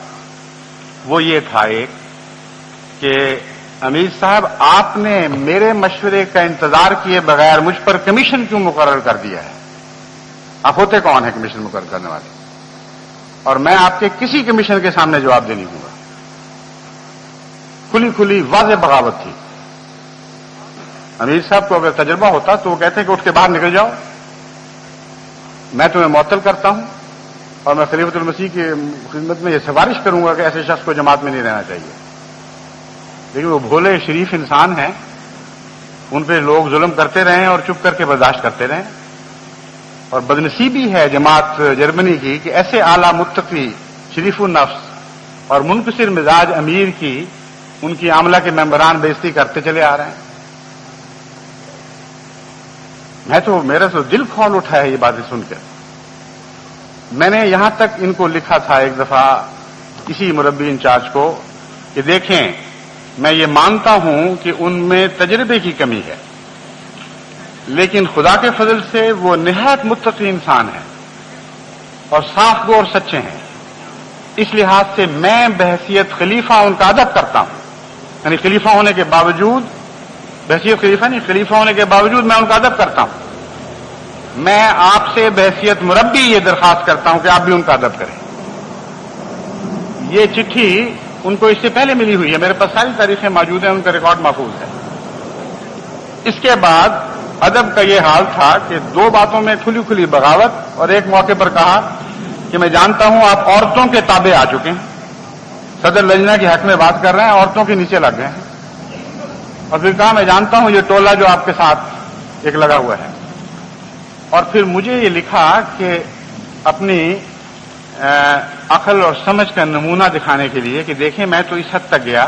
وہ یہ تھا ایک کہ امیر صاحب آپ نے میرے مشورے کا انتظار کیے بغیر مجھ پر کمیشن کیوں مقرر کر دیا ہے؟ آپ ہوتے کون ہیں کمیشن مقرر کرنے والے؟ اور میں آپ کے کسی کمیشن کے سامنے جواب نہیں دوں گا. کھلی کھلی واضح بغاوت تھی. امیر صاحب کو اگر تجربہ ہوتا تو وہ کہتے کہ اٹھ کے باہر نکل جاؤ، میں تمہیں معطل کرتا ہوں اور میں خلیفۃ المسیح کی خدمت میں یہ سفارش کروں گا کہ ایسے شخص کو جماعت میں نہیں رہنا چاہیے. لیکن وہ بھولے شریف انسان ہیں، ان پہ لوگ ظلم کرتے رہے اور چپ کر کے برداشت کرتے رہے. اور بدنصیبی ہے جماعت جرمنی کی کہ ایسے اعلیٰ متقی شریف النفس اور منکسر مزاج امیر کی ان کی عاملہ کے ممبران بےزتی کرتے چلے آ رہے ہیں. میرا تو دل کھول اٹھا ہے یہ باتیں سن کر. میں نے یہاں تک ان کو لکھا تھا ایک دفعہ کسی مربی انچارج کو کہ دیکھیں میں یہ مانتا ہوں کہ ان میں تجربے کی کمی ہے، لیکن خدا کے فضل سے وہ نہایت متقی انسان ہیں اور صاف گو اور سچے ہیں. اس لحاظ سے میں بحیثیت خلیفہ ان کا ادب کرتا ہوں. یعنی خلیفہ ہونے کے باوجود، بحیثیت خلیفہ نہیں، خلیفہ ہونے کے باوجود میں ان کا ادب کرتا ہوں. میں آپ سے بحیثیت مربی یہ درخواست کرتا ہوں کہ آپ بھی ان کا ادب کریں. یہ چٹھی ان کو اس سے پہلے ملی ہوئی ہے، میرے پاس ساری تاریخیں موجود ہیں، ان کا ریکارڈ محفوظ ہے. اس کے بعد ادب کا یہ حال تھا کہ دو باتوں میں کھلی کھلی بغاوت، اور ایک موقع پر کہا کہ میں جانتا ہوں آپ عورتوں کے تابع آ چکے ہیں، صدر لجنہ کے حق میں بات کر رہے ہیں، عورتوں کے نیچے لگ گئے ہیں. اور پھر کہا میں جانتا ہوں یہ ٹولہ جو آپ کے ساتھ ایک لگا ہوا ہے. اور پھر مجھے یہ لکھا کہ اپنی عقل اور سمجھ کا نمونہ دکھانے کے لیے کہ دیکھیں میں تو اس حد تک گیا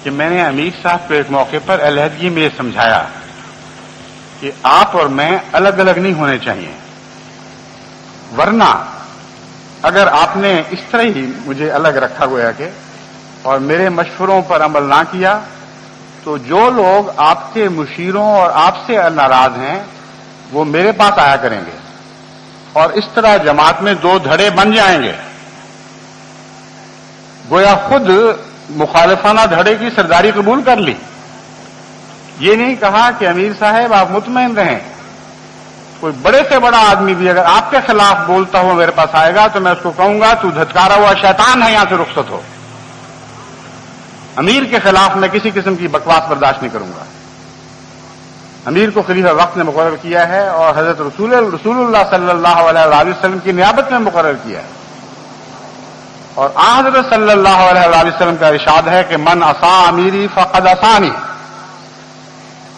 کہ میں نے امیر صاحب کو ایک موقع پر علیحدگی میں یہ سمجھایا کہ آپ اور میں الگ الگ نہیں ہونے چاہیے، ورنہ اگر آپ نے اس طرح ہی مجھے الگ رکھا گویا کہ اور میرے مشوروں پر عمل نہ کیا تو جو لوگ آپ کے مشیروں اور آپ سے ناراض ہیں وہ میرے پاس آیا کریں گے اور اس طرح جماعت میں دو دھڑے بن جائیں گے. گویا خود مخالفانہ دھڑے کی سرداری قبول کر لی. یہ نہیں کہا کہ امیر صاحب آپ مطمئن رہیں، کوئی بڑے سے بڑا آدمی بھی اگر آپ کے خلاف بولتا ہوا میرے پاس آئے گا تو میں اس کو کہوں گا تو دھتکارا ہوا شیطان ہے، یہاں سے رخصت ہو. امیر کے خلاف میں کسی قسم کی بکواس برداشت نہیں کروں گا. امیر کو خلیفہ وقت نے مقرر کیا ہے اور حضرت رسول اللہ صلی اللہ علیہ وسلم کی نیابت میں مقرر کیا ہے. اور حضرت صلی اللہ علیہ وسلم کا ارشاد ہے کہ من عصا امیری فقد عصانی،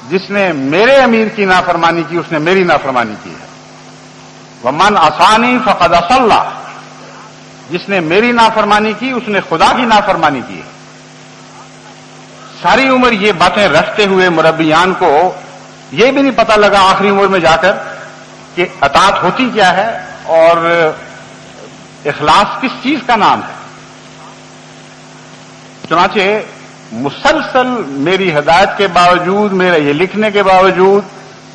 جس نے میرے امیر کی نافرمانی کی اس نے میری نافرمانی کی ہے. ومن عصانی فقد عصى اللہ، جس نے میری نافرمانی کی اس نے خدا کی نافرمانی کی ہے. ساری عمر یہ باتیں رکھتے ہوئے مربیان کو یہ بھی نہیں پتہ لگا آخری عمر میں جا کر کہ اطاعت ہوتی کیا ہے اور اخلاص کس چیز کا نام ہے. چنانچہ مسلسل میری ہدایت کے باوجود، میرے یہ لکھنے کے باوجود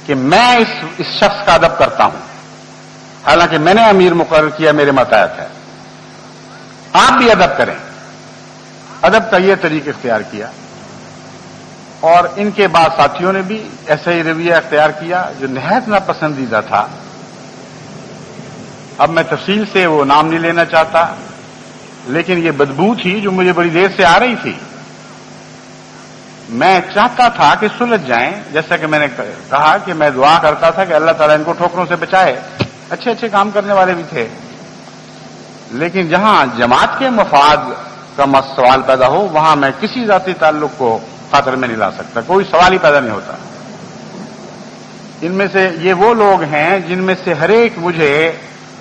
کہ میں اس شخص کا ادب کرتا ہوں، حالانکہ میں نے امیر مقرر کیا، میرے ماتحت ہے، آپ بھی ادب کریں. ادب کا یہ طریقہ اختیار کیا اور ان کے بعد ساتھیوں نے بھی ایسا ہی رویہ اختیار کیا جو نہایت ناپسندیدہ تھا. اب میں تفصیل سے وہ نام نہیں لینا چاہتا، لیکن یہ بدبو تھی جو مجھے بڑی دیر سے آ رہی تھی. میں چاہتا تھا کہ سلجھ جائیں، جیسا کہ میں نے کہا کہ میں دعا کرتا تھا کہ اللہ تعالیٰ ان کو ٹھوکروں سے بچائے. اچھے اچھے کام کرنے والے بھی تھے، لیکن جہاں جماعت کے مفاد کا سوال پیدا ہو وہاں میں کسی ذاتی تعلق کو خاطر میں نہیں لا سکتا، کوئی سوال ہی پیدا نہیں ہوتا. ان میں سے یہ وہ لوگ ہیں جن میں سے ہر ایک مجھے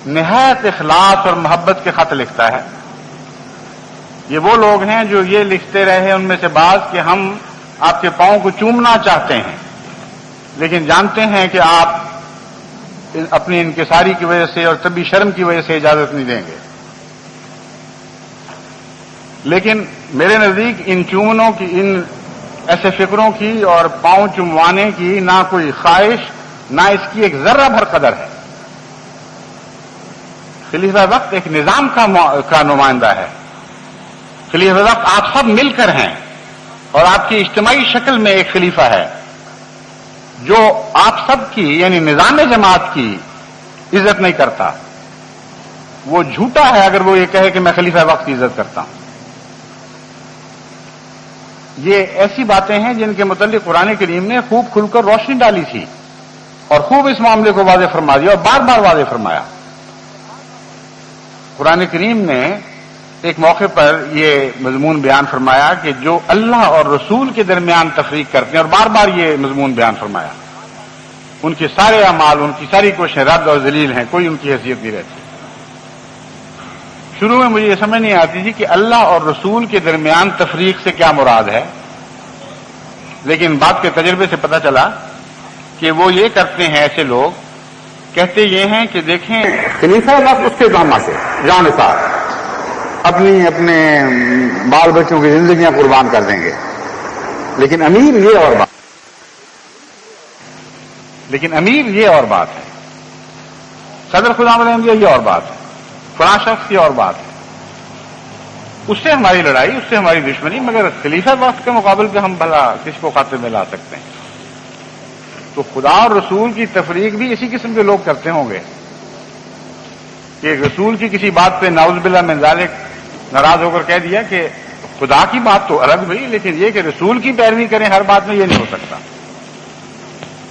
نہایت اخلاص اور محبت کے خط لکھتا ہے. یہ وہ لوگ ہیں جو یہ لکھتے رہے ان میں سے بعض کہ ہم آپ کے پاؤں کو چومنا چاہتے ہیں، لیکن جانتے ہیں کہ آپ اپنی انکساری کی وجہ سے اور طبی شرم کی وجہ سے اجازت نہیں دیں گے. لیکن میرے نزدیک ان چومنوں کی، ان ایسے فکروں کی اور پاؤں چموانے کی نہ کوئی خواہش، نہ اس کی ایک ذرہ بھر قدر ہے. خلیفہ وقت ایک نظام کا نمائندہ ہے. خلیفہ وقت آپ سب مل کر ہیں اور آپ کی اجتماعی شکل میں ایک خلیفہ ہے جو آپ سب کی یعنی نظام جماعت کی عزت نہیں کرتا. وہ جھوٹا ہے اگر وہ یہ کہے کہ میں خلیفہ وقت کی عزت کرتا ہوں. یہ ایسی باتیں ہیں جن کے متعلق قرآن کریم نے خوب کھل کر روشنی ڈالی تھی اور خوب اس معاملے کو واضح فرما دیا اور بار بار واضح فرمایا. قرآن کریم نے ایک موقع پر یہ مضمون بیان فرمایا کہ جو اللہ اور رسول کے درمیان تفریق کرتے ہیں، اور بار بار یہ مضمون بیان فرمایا، ان کے سارے اعمال، ان کی ساری کوششیں رد اور ذلیل ہیں، کوئی ان کی حیثیت نہیں رہتی. شروع میں مجھے یہ سمجھ نہیں آتی تھی کہ اللہ اور رسول کے درمیان تفریق سے کیا مراد ہے، لیکن بات کے تجربے سے پتہ چلا کہ وہ یہ کرتے ہیں. ایسے لوگ کہتے یہ ہیں کہ دیکھیں خلیفہ وقت اس کے دامہ سے جان نثار اپنے بال بچوں کی زندگیاں قربان کر دیں گے، لیکن امیر یہ اور بات ہے، صدر خدا مدینہ یہ اور بات ہے، فلاں شخص یہ اور بات ہے. اس سے ہماری لڑائی، اس سے ہماری دشمنی، مگر خلیفہ وقت کے مقابل پہ ہم بھلا کس کو خاطر میں لا سکتے ہیں؟ تو خدا اور رسول کی تفریق بھی اسی قسم کے لوگ کرتے ہوں گے کہ رسول کی کسی بات پہ نعوذ باللہ من ذالک ناراض ہو کر کہہ دیا کہ خدا کی بات تو الگ ہوئی، لیکن یہ کہ رسول کی پیروی کریں ہر بات میں، یہ نہیں ہو سکتا.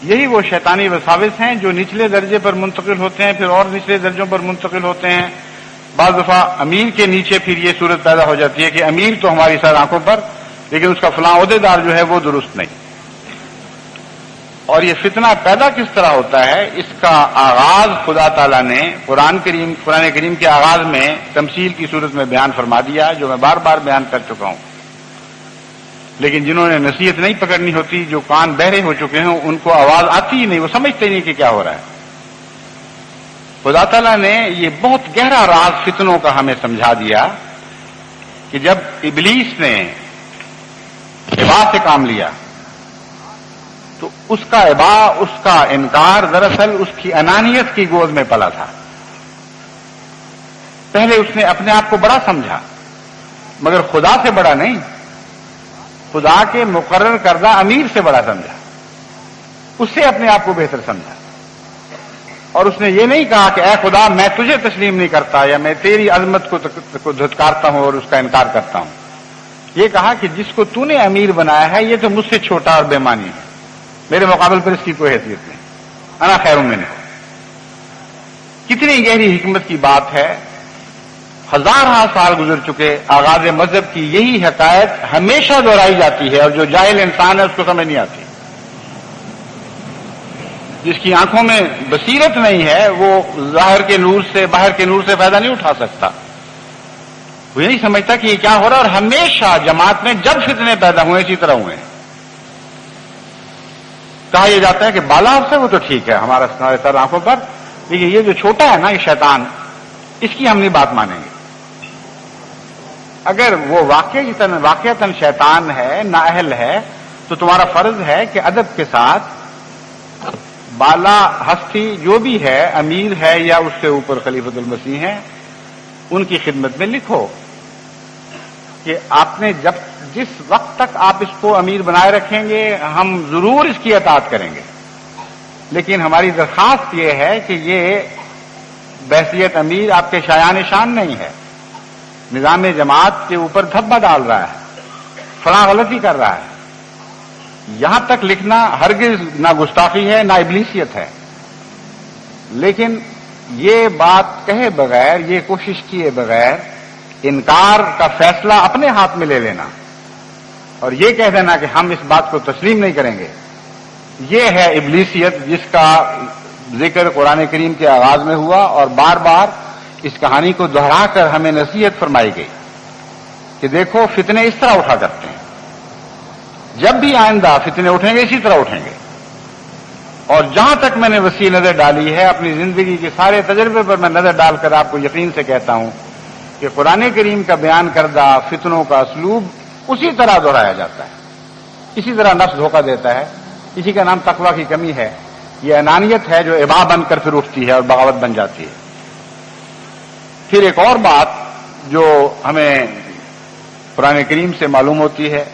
یہی وہ شیطانی وساوس ہیں جو نچلے درجے پر منتقل ہوتے ہیں، پھر اور نچلے درجوں پر منتقل ہوتے ہیں. بعض دفعہ امیر کے نیچے پھر یہ صورت پیدا ہو جاتی ہے کہ امیر تو ہماری سر آنکھوں پر، لیکن اس کا فلاں عہدیدار جو ہے وہ درست نہیں. اور یہ فتنہ پیدا کس طرح ہوتا ہے، اس کا آغاز خدا تعالیٰ نے قرآن کریم کے آغاز میں تمثیل کی صورت میں بیان فرما دیا، جو میں بار بار بیان کر چکا ہوں. لیکن جنہوں نے نصیحت نہیں پکڑنی ہوتی، جو کان بہرے ہو چکے ہیں، ان کو آواز آتی ہی نہیں، وہ سمجھتے نہیں کہ کیا ہو رہا ہے. خدا تعالیٰ نے یہ بہت گہرا راز فتنوں کا ہمیں سمجھا دیا کہ جب ابلیس نے ابا سے کام لیا تو اس کا انکار دراصل اس کی انانیت کی گود میں پلا تھا. پہلے اس نے اپنے آپ کو بڑا سمجھا مگر خدا سے بڑا نہیں، خدا کے مقرر کردہ امیر سے بڑا سمجھا، اس سے اپنے آپ کو بہتر سمجھا، اور اس نے یہ نہیں کہا کہ اے خدا میں تجھے تسلیم نہیں کرتا یا میں تیری عظمت کو دھتکارتا ہوں اور اس کا انکار کرتا ہوں. یہ کہا کہ جس کو تو نے امیر بنایا ہے یہ تو مجھ سے چھوٹا اور بےمانی ہے، میرے مقابل پر اس کی کوئی حیثیت نہیں، انا خیر منہ. کتنی گہری حکمت کی بات ہے. ہزارہ سال گزر چکے، آغاز مذہب کی یہی حقائق ہمیشہ دہرائی جاتی ہے، اور جو جاہل انسان ہے اس کو سمجھ نہیں آتی. جس کی آنکھوں میں بصیرت نہیں ہے وہ ظاہر کے نور سے، باہر کے نور سے فائدہ نہیں اٹھا سکتا. وہ یہ نہیں سمجھتا کہ یہ کیا ہو رہا ہے. اور ہمیشہ جماعت میں جب فتنے پیدا ہوئے اسی طرح ہوئے. کہا یہ جاتا ہے کہ بالا افسر وہ تو ٹھیک ہے ہمارے سر آنکھوں پر، لیکن یہ جو چھوٹا ہے نا یہ شیطان، اس کی ہم نہیں بات مانیں گے. اگر وہ واقعتاً شیطان ہے، نااہل ہے، تو تمہارا فرض ہے کہ ادب کے ساتھ بالا ہستی جو بھی ہے، امیر ہے یا اس سے اوپر خلیفۃ المسیح ہے، ان کی خدمت میں لکھو کہ آپ نے جس وقت تک آپ اس کو امیر بنائے رکھیں گے ہم ضرور اس کی اطاعت کریں گے، لیکن ہماری درخواست یہ ہے کہ یہ بحیثیت امیر آپ کے شایان شان نہیں ہے. نظام جماعت کے اوپر دھبا ڈال رہا ہے، فلاں غلطی کر رہا ہے. یہاں تک لکھنا ہرگز نہ گستاخی ہے نہ ابلیسیت ہے، لیکن یہ بات کہے بغیر، یہ کوشش کیے بغیر انکار کا فیصلہ اپنے ہاتھ میں لے لینا اور یہ کہہ دینا کہ ہم اس بات کو تسلیم نہیں کریں گے، یہ ہے ابلیسیت جس کا ذکر قرآن کریم کے آغاز میں ہوا اور بار بار اس کہانی کو دہرا کر ہمیں نصیحت فرمائی گئی کہ دیکھو فتنے اس طرح اٹھا کرتے ہیں، جب بھی آئندہ فتنے اٹھیں گے اسی طرح اٹھیں گے. اور جہاں تک میں نے وسیع نظر ڈالی ہے اپنی زندگی کے سارے تجربے پر میں نظر ڈال کر آپ کو یقین سے کہتا ہوں کہ قرآن کریم کا بیان کردہ فتنوں کا اسلوب اسی طرح دہرایا جاتا ہے، اسی طرح نفس دھوکہ دیتا ہے. اسی کا نام تقویٰ کی کمی ہے. یہ انانیت ہے جو اباح بن کر پھر اٹھتی ہے اور بغاوت بن جاتی ہے. پھر ایک اور بات جو ہمیں قرآن کریم سے معلوم ہوتی ہے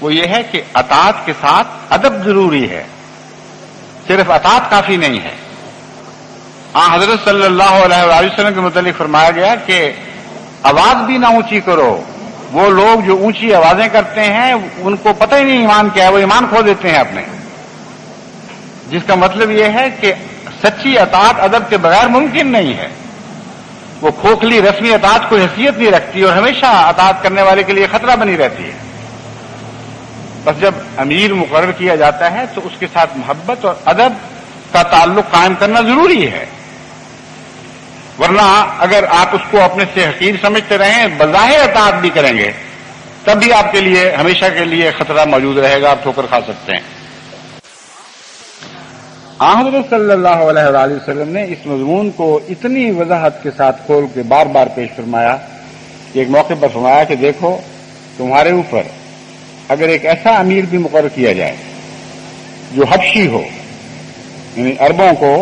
وہ یہ ہے کہ اطاعت کے ساتھ ادب ضروری ہے، صرف اطاعت کافی نہیں ہے. حضرت صلی اللہ علیہ وآلہ وسلم کے متعلق فرمایا گیا کہ آواز بھی نہ اونچی کرو. وہ لوگ جو اونچی آوازیں کرتے ہیں ان کو پتہ ہی نہیں ایمان کیا ہے، وہ ایمان کھو دیتے ہیں اپنے. جس کا مطلب یہ ہے کہ سچی اطاعت ادب کے بغیر ممکن نہیں ہے. وہ کھوکھلی رسمی اطاعت کوئی حیثیت نہیں رکھتی اور ہمیشہ اطاعت کرنے والے کے لیے خطرہ بنی رہتی ہے. بس جب امیر مقرر کیا جاتا ہے تو اس کے ساتھ محبت اور ادب کا تعلق قائم کرنا ضروری ہے، ورنہ اگر آپ اس کو اپنے سے حقیر سمجھتے رہیں، بظاہر اطاعت بھی کریں گے، تب بھی آپ کے لیے ہمیشہ کے لیے خطرہ موجود رہے گا، آپ ٹھوکر کھا سکتے ہیں. حضرت صلی اللہ علیہ وآلہ وسلم نے اس مضمون کو اتنی وضاحت کے ساتھ کھول کے بار بار پیش فرمایا کہ ایک موقع پر فرمایا کہ دیکھو تمہارے اوپر اگر ایک ایسا امیر بھی مقرر کیا جائے جو حبشی ہو، یعنی عربوں کو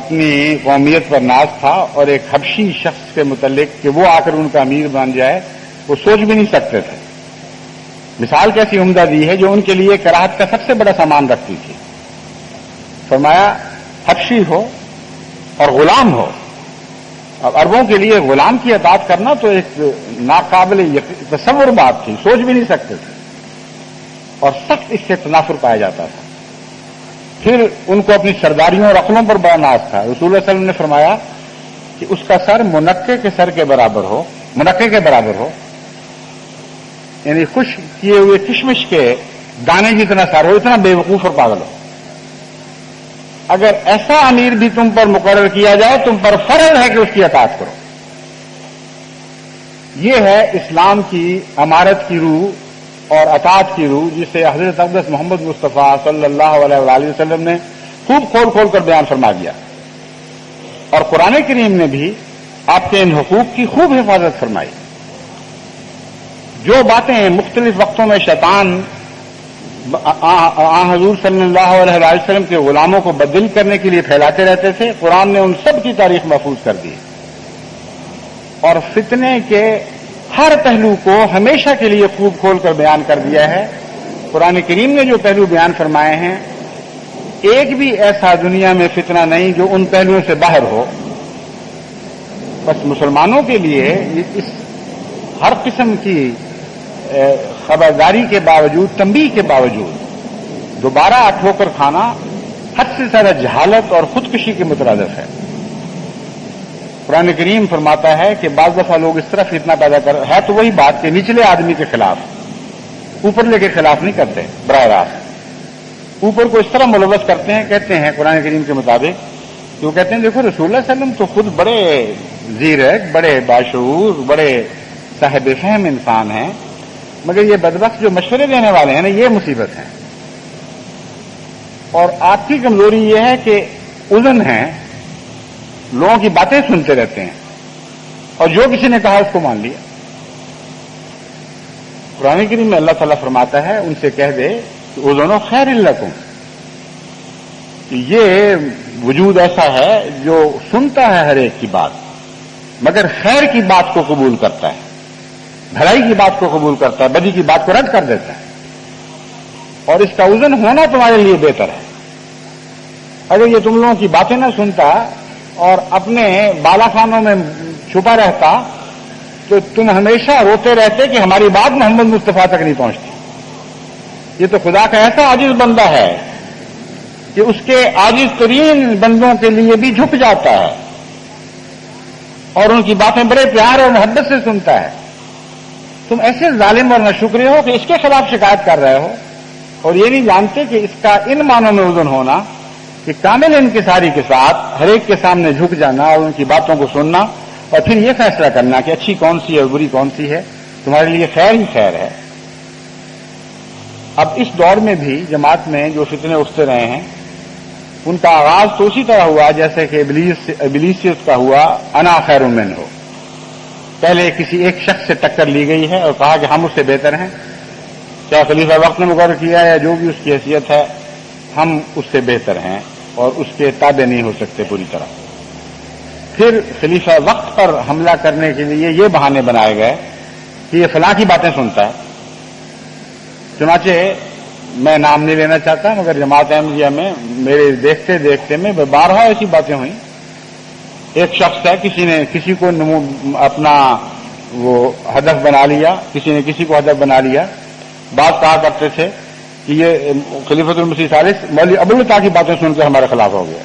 اپنی قومیت پر ناز تھا اور ایک حبشی شخص کے متعلق کہ وہ آ کر ان کا امیر بن جائے وہ سوچ بھی نہیں سکتے تھے. مثال کیسی عمدہ دی ہے جو ان کے لیے کراہت کا سب سے بڑا سامان رکھتی تھی. فرمایا حبشی ہو اور غلام ہو. اب عربوں کے لیے غلام کی اطاعت کرنا تو ایک ناقابل تصور بات تھی، سوچ بھی نہیں سکتے تھے اور سخت اس سے تنافر پایا جاتا تھا. پھر ان کو اپنی سرداریوں اور عقلوں پر بڑا ناز تھا. رسول اللہ صلی اللہ علیہ وسلم نے فرمایا کہ اس کا سر منقے کے سر کے برابر ہو، منقے کے برابر ہو، یعنی خوش کیے ہوئے کشمش کے دانے جتنا سر ہو، اتنا بے وقوف اور پاگل ہو. اگر ایسا امیر بھی تم پر مقرر کیا جائے تم پر فرض ہے کہ اس کی اطاعت کرو. یہ ہے اسلام کی امارت کی روح اور اطاعت کی روح جسے حضرت اقدس محمد مصطفیٰ صلی اللہ علیہ وآلہ وسلم نے خوب کھول کھول کر بیان فرما دیا. اور قرآن کریم نے بھی آپ کے ان حقوق کی خوب حفاظت فرمائی. جو باتیں مختلف وقتوں میں شیطان حضور صلی اللہ علیہ وسلم کے غلاموں کو بدل کرنے کے لیے پھیلاتے رہتے تھے، قرآن نے ان سب کی تاریخ محفوظ کر دی اور فتنے کے ہر پہلو کو ہمیشہ کے لیے خوب کھول کر بیان کر دیا ہے. قرآن کریم نے جو پہلو بیان فرمائے ہیں، ایک بھی ایسا دنیا میں فتنہ نہیں جو ان پہلوؤں سے باہر ہو. بس مسلمانوں کے لیے اس ہر قسم کی خبرداری کے باوجود، تنبیہ کے باوجود دوبارہ ٹھوکر کھانا حد سے زیادہ جہالت اور خودکشی کے مترادف ہے. قرآن کریم فرماتا ہے کہ بعض دفعہ لوگ اس طرح فتنہ پیدا ہے تو وہی بات کہ نچلے آدمی کے خلاف، اوپر لے کے خلاف نہیں کرتے براہ راست، اوپر کو اس طرح ملوث کرتے ہیں. کہتے ہیں قرآن کریم کے مطابق کہ وہ کہتے ہیں دیکھو رسول اللہ صلی اللہ علیہ وسلم تو خود بڑے زیرک، بڑے باشعور، بڑے صاحب فہم انسان ہیں، مگر یہ بدبخت جو مشورے دینے والے ہیں نا، یہ مصیبت ہے. اور آپ کی کمزوری یہ ہے کہ اذن ہے، لوگوں کی باتیں سنتے رہتے ہیں اور جو کسی نے کہا اس کو مان لیا. قرآن کریم میں اللہ تعالیٰ فرماتا ہے ان سے کہہ دے کہ اذن خیر لکم، یہ وجود ایسا ہے جو سنتا ہے ہر ایک کی بات، مگر خیر کی بات کو قبول کرتا ہے، بھلائی کی بات کو قبول کرتا ہے، بدی کی بات کو رد کر دیتا ہے. اور اس کا اذن ہونا تمہارے لیے بہتر ہے. اگر یہ تم لوگوں کی باتیں نہ سنتا اور اپنے بالا خانوں میں چھپا رہتا تو تم ہمیشہ روتے رہتے کہ ہماری بات محمد مصطفیٰ تک نہیں پہنچتی. یہ تو خدا کا ایسا عاجز بندہ ہے کہ اس کے عاجز ترین بندوں کے لیے بھی جھک جاتا ہے اور ان کی باتیں بڑے پیار اور محبت سے سنتا ہے. تم ایسے ظالم اور ناشکرے ہو کہ اس کے خلاف شکایت کر رہے ہو اور یہ نہیں جانتے کہ اس کا ان معنوں میں اذن ہونا کہ کامل انکساری کے ساتھ ہر ایک کے سامنے جھک جانا اور ان کی باتوں کو سننا اور پھر یہ فیصلہ کرنا کہ اچھی کون سی ہے اور بری کون سی ہے، تمہارے لیے خیر ہی خیر ہے. اب اس دور میں بھی جماعت میں جو فتنے اٹھتے رہے ہیں ان کا آغاز تو اسی طرح ہوا جیسے کہ ابلیس سے اس کا ہوا انا خیر منہ ہو. پہلے کسی ایک شخص سے ٹکر لی گئی ہے اور کہا کہ ہم اس سے بہتر ہیں، چاہے خلیفہ وقت نے مقرر کیا یا جو بھی اس کی حیثیت ہے، ہم اس سے بہتر ہیں اور اس کے تابع نہیں ہو سکتے پوری طرح. پھر خلیفہ وقت پر حملہ کرنے کے لیے یہ بہانے بنائے گئے کہ یہ فلاں کی باتیں سنتا ہے. چنانچہ میں نام نہیں لینا چاہتا مگر جماعت احمدیہ میں میرے دیکھتے دیکھتے میں بارہا ایسی باتیں ہوئیں. ایک شخص ہے، کسی نے کسی کو اپنا وہ ہدف بنا لیا، کسی نے کسی کو ہدف بنا لیا. بات کہا کرتے تھے کہ یہ خلیفۃ المسیح ثالث مولوی ابوالعطا کی باتیں سن کر ہمارے خلاف ہو گیا،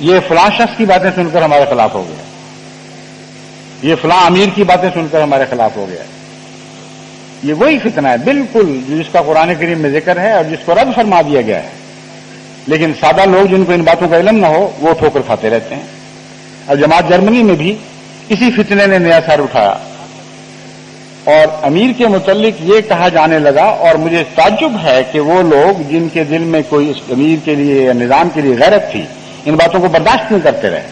یہ فلاں شخص کی باتیں سن کر ہمارے خلاف ہو گیا، یہ فلاں امیر کی باتیں سن کر ہمارے خلاف ہو گیا. یہ وہی فتنہ ہے بالکل جس کا قرآن کریم میں ذکر ہے اور جس کو رد فرما دیا گیا ہے. لیکن سادہ لوگ جن کو ان باتوں کا علم نہ ہو وہ ٹھوکر کھاتے رہتے ہیں. اور جماعت جرمنی میں بھی اسی فتنے نے نیا سر اٹھایا اور امیر کے متعلق یہ کہا جانے لگا، اور مجھے تعجب ہے کہ وہ لوگ جن کے دل میں کوئی اس امیر کے لیے یا نظام کے لیے غیرت تھی ان باتوں کو برداشت کیوں کرتے رہے.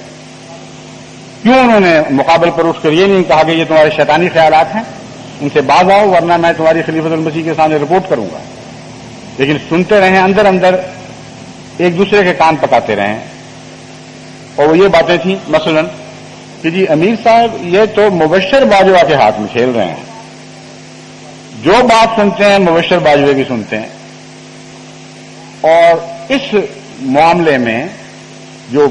کیوں انہوں نے مقابل پر اٹھ کر یہ نہیں کہا کہ یہ تمہارے شیطانی خیالات ہیں، ان سے باز آؤ ورنہ میں تمہاری خلیفۃ المسیح کے سامنے رپورٹ کروں گا. لیکن سنتے رہیں، اندر اندر ایک دوسرے کے کان پکاتے رہیں. اور وہ یہ باتیں تھیں مثلا کہ جی امیر صاحب یہ تو مبشر باجوہ کے ہاتھ میں کھیل رہے ہیں، جو بات سنتے ہیں مبشر باجوہ کی سنتے ہیں. اور اس معاملے میں جو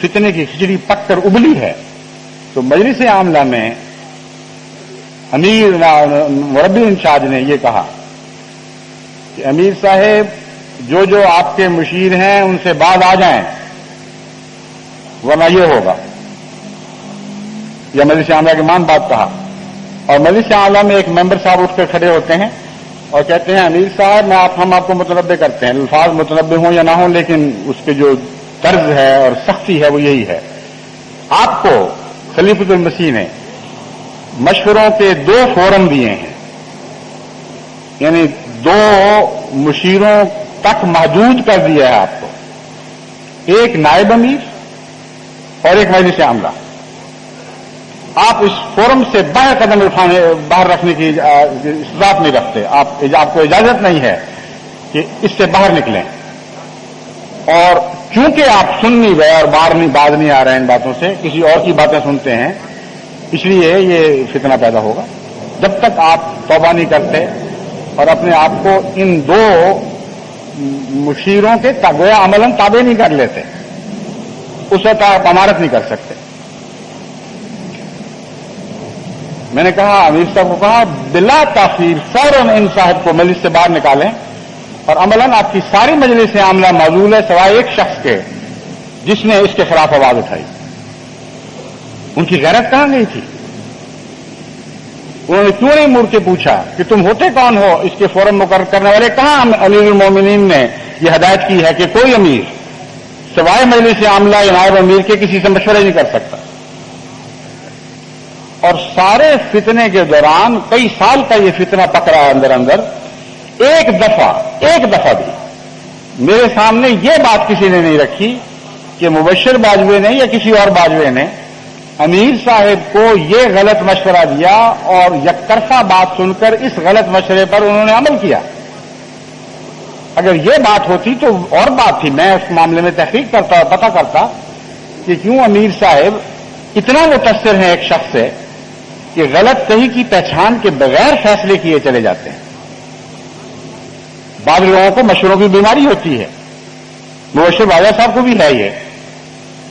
فتنے کی کھچڑی پک کر ابلی ہے تو مجلس عاملہ میں امیر مربی انچارج نے یہ کہا کہ امیر صاحب جو آپ کے مشیر ہیں ان سے باز آ جائیں ورنہ یہ ہوگا. یا مجلس عاملہ کے مان بات کہا. اور مجلس عاملہ میں ایک ممبر صاحب اٹھ کر کھڑے ہوتے ہیں اور کہتے ہیں امیر صاحب ہم آپ کو متنبع کرتے ہیں، الفاظ متنبع ہوں یا نہ ہوں لیکن اس کے جو طرز ہے اور سختی ہے وہ یہی ہے. آپ کو خلیفۃ المسیح نے مشوروں کے 2 فورم دیے ہیں، یعنی 2 مشیروں تک محدود کر دیا ہے آپ کو، ایک نائب امیر اور ایک مجلس عاملہ. آپ اس فورم سے باہر قدم باہر رکھنے کی استطاعت نہیں رکھتے، آپ کو اجازت نہیں ہے کہ اس سے باہر نکلیں. اور چونکہ آپ سن نہیں گئے اور باز نہیں آ رہے ہیں ان باتوں سے، کسی اور کی باتیں سنتے ہیں، اس لیے یہ فتنہ پیدا ہوگا جب تک آپ توبہ نہیں کرتے اور اپنے آپ کو ان دو مشیروں کے گویا عملاً تابع نہیں کر لیتے، اس وقت آپ امارت نہیں کر سکتے۔ میں نے کہا، امیر صاحب کو کہا، بلا تاخیر فوراً ان صاحب کو مجلس سے باہر نکالیں، اور عملاً آپ کی ساری مجلس عاملہ معزول ہے سوائے ایک شخص کے جس نے اس کے خلاف آواز اٹھائی۔ ان کی غیرت کہاں گئی تھی؟ انہوں نے کیوں نہیں مڑ کے پوچھا کہ تم ہوتے کون ہو؟ اس کے فوراً مقرر کرنے والے کہاں امیر المومنین نے یہ ہدایت کی ہے کہ کوئی امیر سوائے مجلس عاملہ یا نائب امیر کے کسی سے مشورہ نہیں کر سکتا؟ اور سارے فتنے کے دوران کئی سال کا یہ فتنہ پکڑا اندر اندر، ایک دفعہ بھی میرے سامنے یہ بات کسی نے نہیں رکھی کہ مبشر باجوے نے یا کسی اور باجوے نے امیر صاحب کو یہ غلط مشورہ دیا اور یک طرفہ بات سن کر اس غلط مشورے پر انہوں نے عمل کیا۔ اگر یہ بات ہوتی تو اور بات تھی، میں اس معاملے میں تحقیق کرتا اور پتہ کرتا کہ کیوں امیر صاحب اتنا متاثر ہیں ایک شخص سے کہ غلط صحیح کی پہچان کے بغیر فیصلے کیے چلے جاتے ہیں۔ بعض لوگوں کو مشوروں کی بیماری ہوتی ہے، مبشر باجوہ صاحب کو بھی ہے یہ،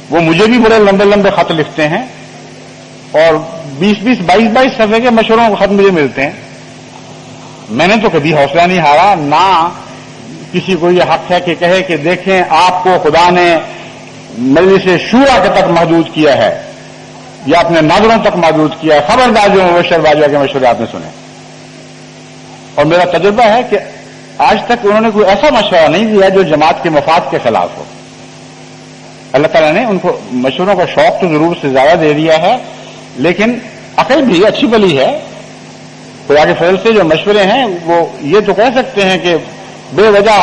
وہ مجھے بھی بڑے لمبے لمبے خط لکھتے ہیں اور 22 صفحے کے مشوروں کے خط مجھے ملتے ہیں۔ میں نے تو کبھی حوصلہ نہیں ہارا، نہ کسی کو یہ حق ہے کہ کہے کہ دیکھیں آپ کو خدا نے مجلس شورا کے تک محدود کیا ہے یا اپنے ناظروں تک محدود کیا ہے، خبردار جو مبشر باجوہ کے مشورے آپ نے سنے۔ اور میرا تجربہ ہے کہ آج تک انہوں نے کوئی ایسا مشورہ نہیں دیا جو جماعت کے مفاد کے خلاف ہو۔ اللہ تعالیٰ نے ان کو مشوروں کا شوق تو ضرور سے زیادہ دے دیا ہے، لیکن عقل بھی اچھی بلی ہے۔ خدا کے فضل سے جو مشورے ہیں وہ یہ تو کہہ سکتے ہیں کہ بے وجہ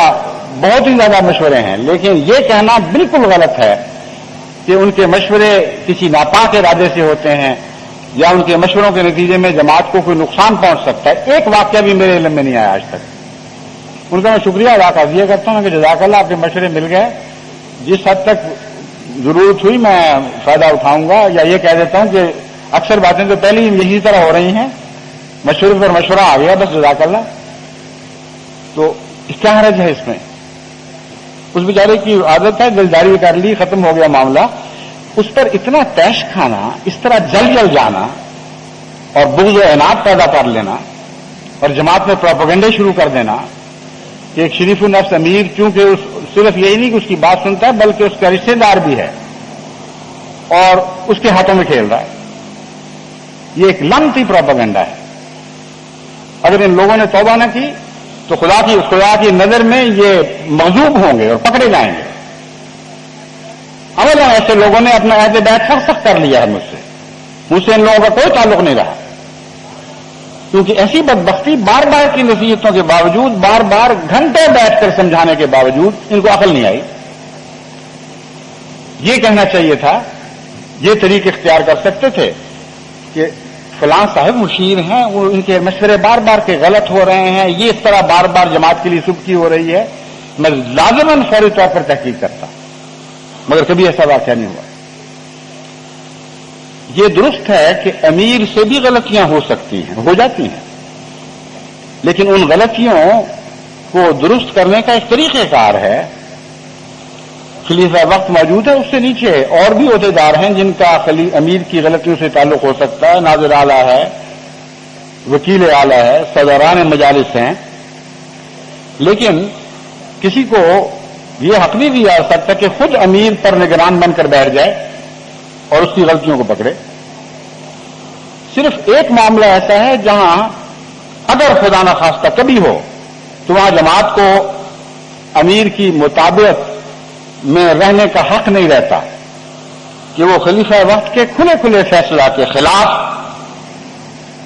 بہت ہی زیادہ مشورے ہیں، لیکن یہ کہنا بالکل غلط ہے کہ ان کے مشورے کسی ناپاک ارادے سے ہوتے ہیں یا ان کے مشوروں کے نتیجے میں جماعت کو کوئی نقصان پہنچ سکتا ہے۔ ایک واقعہ بھی میرے علم میں نہیں آیا آج تک۔ ان کا میں شکریہ ادا کر دیا کرتا ہوں کہ جزاک اللہ آپ کے مشورے مل گئے، جس حد تک ضرورت ہوئی میں فائدہ اٹھاؤں گا، یا یہ کہہ دیتا ہوں کہ اکثر باتیں تو پہلے ہی یہی طرح ہو رہی ہیں، مشورے پر مشورہ آ گیا، بس جزاک اللہ۔ تو کیا حرج ہے اس میں؟ اس بیچارے کی عادت ہے دلداری کر لی، ختم ہو گیا معاملہ۔ اس پر اتنا تیش کھانا، اس طرح جل جانا اور بغض و عناد پیدا کر لینا اور جماعت میں پروپیگنڈے شروع کر دینا کہ ایک شریف النفس امیر چونکہ صرف یہی نہیں کہ اس کی بات سنتا ہے بلکہ اس کا رشتہ دار بھی ہے اور اس کے ہاتھوں میں کھیل رہا ہے، یہ ایک لمتی پروپیگنڈا ہے۔ اگر ان لوگوں نے توبہ نہ کی تو خدا کی نظر میں یہ مغضوب ہوں گے اور پکڑے جائیں گے۔ عملاً ایسے لوگوں نے اپنا عہد بیعت سخت کر لیا ہے مجھ سے ان لوگوں کا کوئی تعلق نہیں رہا، کیونکہ ایسی بدبختی بار بار کی نصیحتوں کے باوجود، بار بار گھنٹے بیٹھ کر سمجھانے کے باوجود ان کو عقل نہیں آئی۔ یہ کہنا چاہیے تھا، یہ طریق اختیار کر سکتے تھے کہ فلاں صاحب مشیر ہیں، وہ ان کے مشورے بار بار کے غلط ہو رہے ہیں، یہ اس طرح بار بار جماعت کے لیے سبکی ہو رہی ہے، میں لازماً فوری طور پر تحقیق کرتا، مگر کبھی ایسا واقعہ نہیں ہوا۔ یہ درست ہے کہ امیر سے بھی غلطیاں ہو سکتی ہیں، ہو جاتی ہیں، لیکن ان غلطیوں کو درست کرنے کا ایک طریقہ کار ہے۔ خلیفہ وقت موجود ہے، اس سے نیچے اور بھی عہدیدار ہیں جن کا امیر کی غلطیوں سے تعلق ہو سکتا ہے، ناظر اعلیٰ ہے، وکیل اعلیٰ ہے، صدران مجالس ہیں، لیکن کسی کو یہ حق نہیں دیا جا سکتا کہ خود امیر پر نگران بن کر بیٹھ جائے اور اس کی غلطیوں کو پکڑے۔ صرف ایک معاملہ ایسا ہے جہاں اگر خدا نخواستہ کبھی ہو تو وہاں جماعت کو امیر کی مطابقت میں رہنے کا حق نہیں رہتا کہ وہ خلیفہ وقت کے کھلے کھلے فیصلہ کے خلاف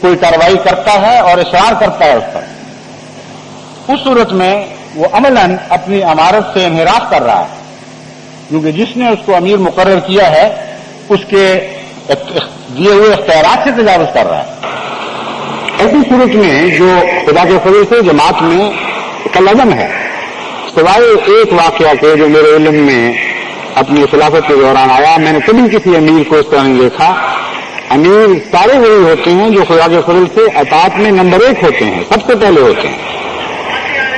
کوئی کارروائی کرتا ہے اور اصرار کرتا ہے اس پر۔ اس صورت میں وہ عملاً اپنی امارت سے انحراف کر رہا ہے، کیونکہ جس نے اس کو امیر مقرر کیا ہے اس کے دیے ہوئے اختیارات سے تجاوز کر رہا ہے۔ ایسی صورت میں جو خدا کے فضل سے جماعت میں کلعدم ہے، سوائے ایک واقعہ کے جو میرے علم میں اپنی خلافت کے دوران آیا، میں نے کبھی کسی امیر کو اس طرح نہیں دیکھا امیر سارے وہی ہوتے ہیں جو خدا کے فضل سے اطاعت میں نمبر 1 ہوتے ہیں، سب سے پہلے ہوتے ہیں۔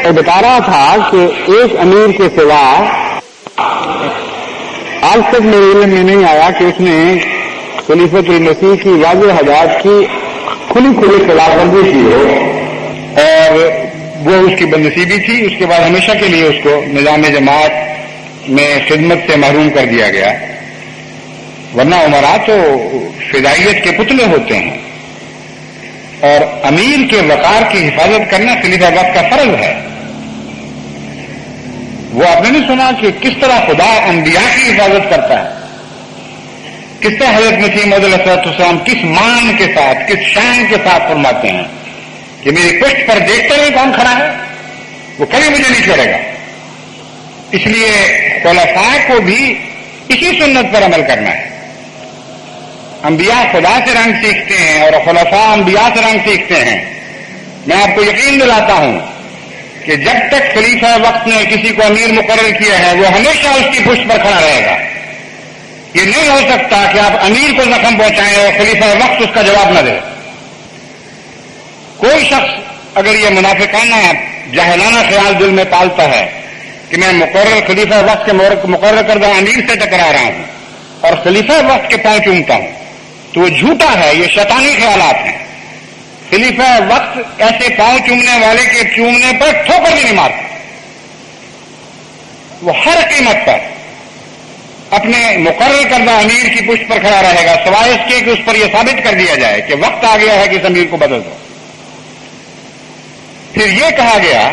میں بتا رہا تھا کہ ایک امیر کے سوا آج تک میرے علم میں نہیں آیا کہ اس نے خلیفۃ المسیح کی واضح ہدایت کی کھلی خلاف ورزی کی ہو اور وہ اس کی بدنصیبی تھی۔ اس کے بعد ہمیشہ کے لیے اس کو نظام جماعت میں خدمت سے محروم کر دیا گیا، ورنہ عمرا تو فدائیت کے پتلے ہوتے ہیں، اور امیر کے وقار کی حفاظت کرنا خلیفہ وقت کا فرض ہے۔ وہ آپ نے نہیں سنا کہ کس طرح خدا انبیاء کی حفاظت کرتا ہے، کس طرح حضرت مسیح موعود علیہ السلام کس مان کے ساتھ، کس شان کے ساتھ فرماتے ہیں کہ میری پشت پر دیکھتے رہے کون کھڑا ہے، وہ کبھی مجھے نہیں چھوڑے گا۔ اس لیے خلفاء کو بھی اسی سنت پر عمل کرنا ہے۔ انبیاء خدا سے رنگ سیکھتے ہیں اور خلفاء انبیاء سے رنگ سیکھتے ہیں۔ میں آپ کو یقین دلاتا ہوں کہ جب تک خلیفہ وقت نے کسی کو امیر مقرر کیا ہے وہ ہمیشہ اس کی پشت پر کھڑا رہے گا۔ یہ نہیں ہو سکتا کہ آپ امیر کو زخم پہنچائیں اور خلیفہ وقت اس کا جواب نہ دے۔ کوئی شخص اگر یہ منافقانہ جاہلانہ خیال دل میں پالتا ہے کہ میں مقرر خلیفہ وقت کے مقرر کردہ امیر سے ٹکرا رہا ہوں اور خلیفہ وقت کے پاؤں چومتا ہوں، تو وہ جھوٹا ہے، یہ شیطانی خیالات ہیں۔ خلیفہ وقت ایسے پاؤں چومنے والے کے چومنے پر ٹھوکر بھی نہیں مارتا، وہ ہر قیمت پر اپنے مقرر کردہ امیر کی پشت پر کھڑا رہے گا، سوائے اس کے کہ اس پر یہ ثابت کر دیا جائے کہ وقت آ گیا ہے کہ اس امیر کو بدل دو۔ پھر یہ کہا گیا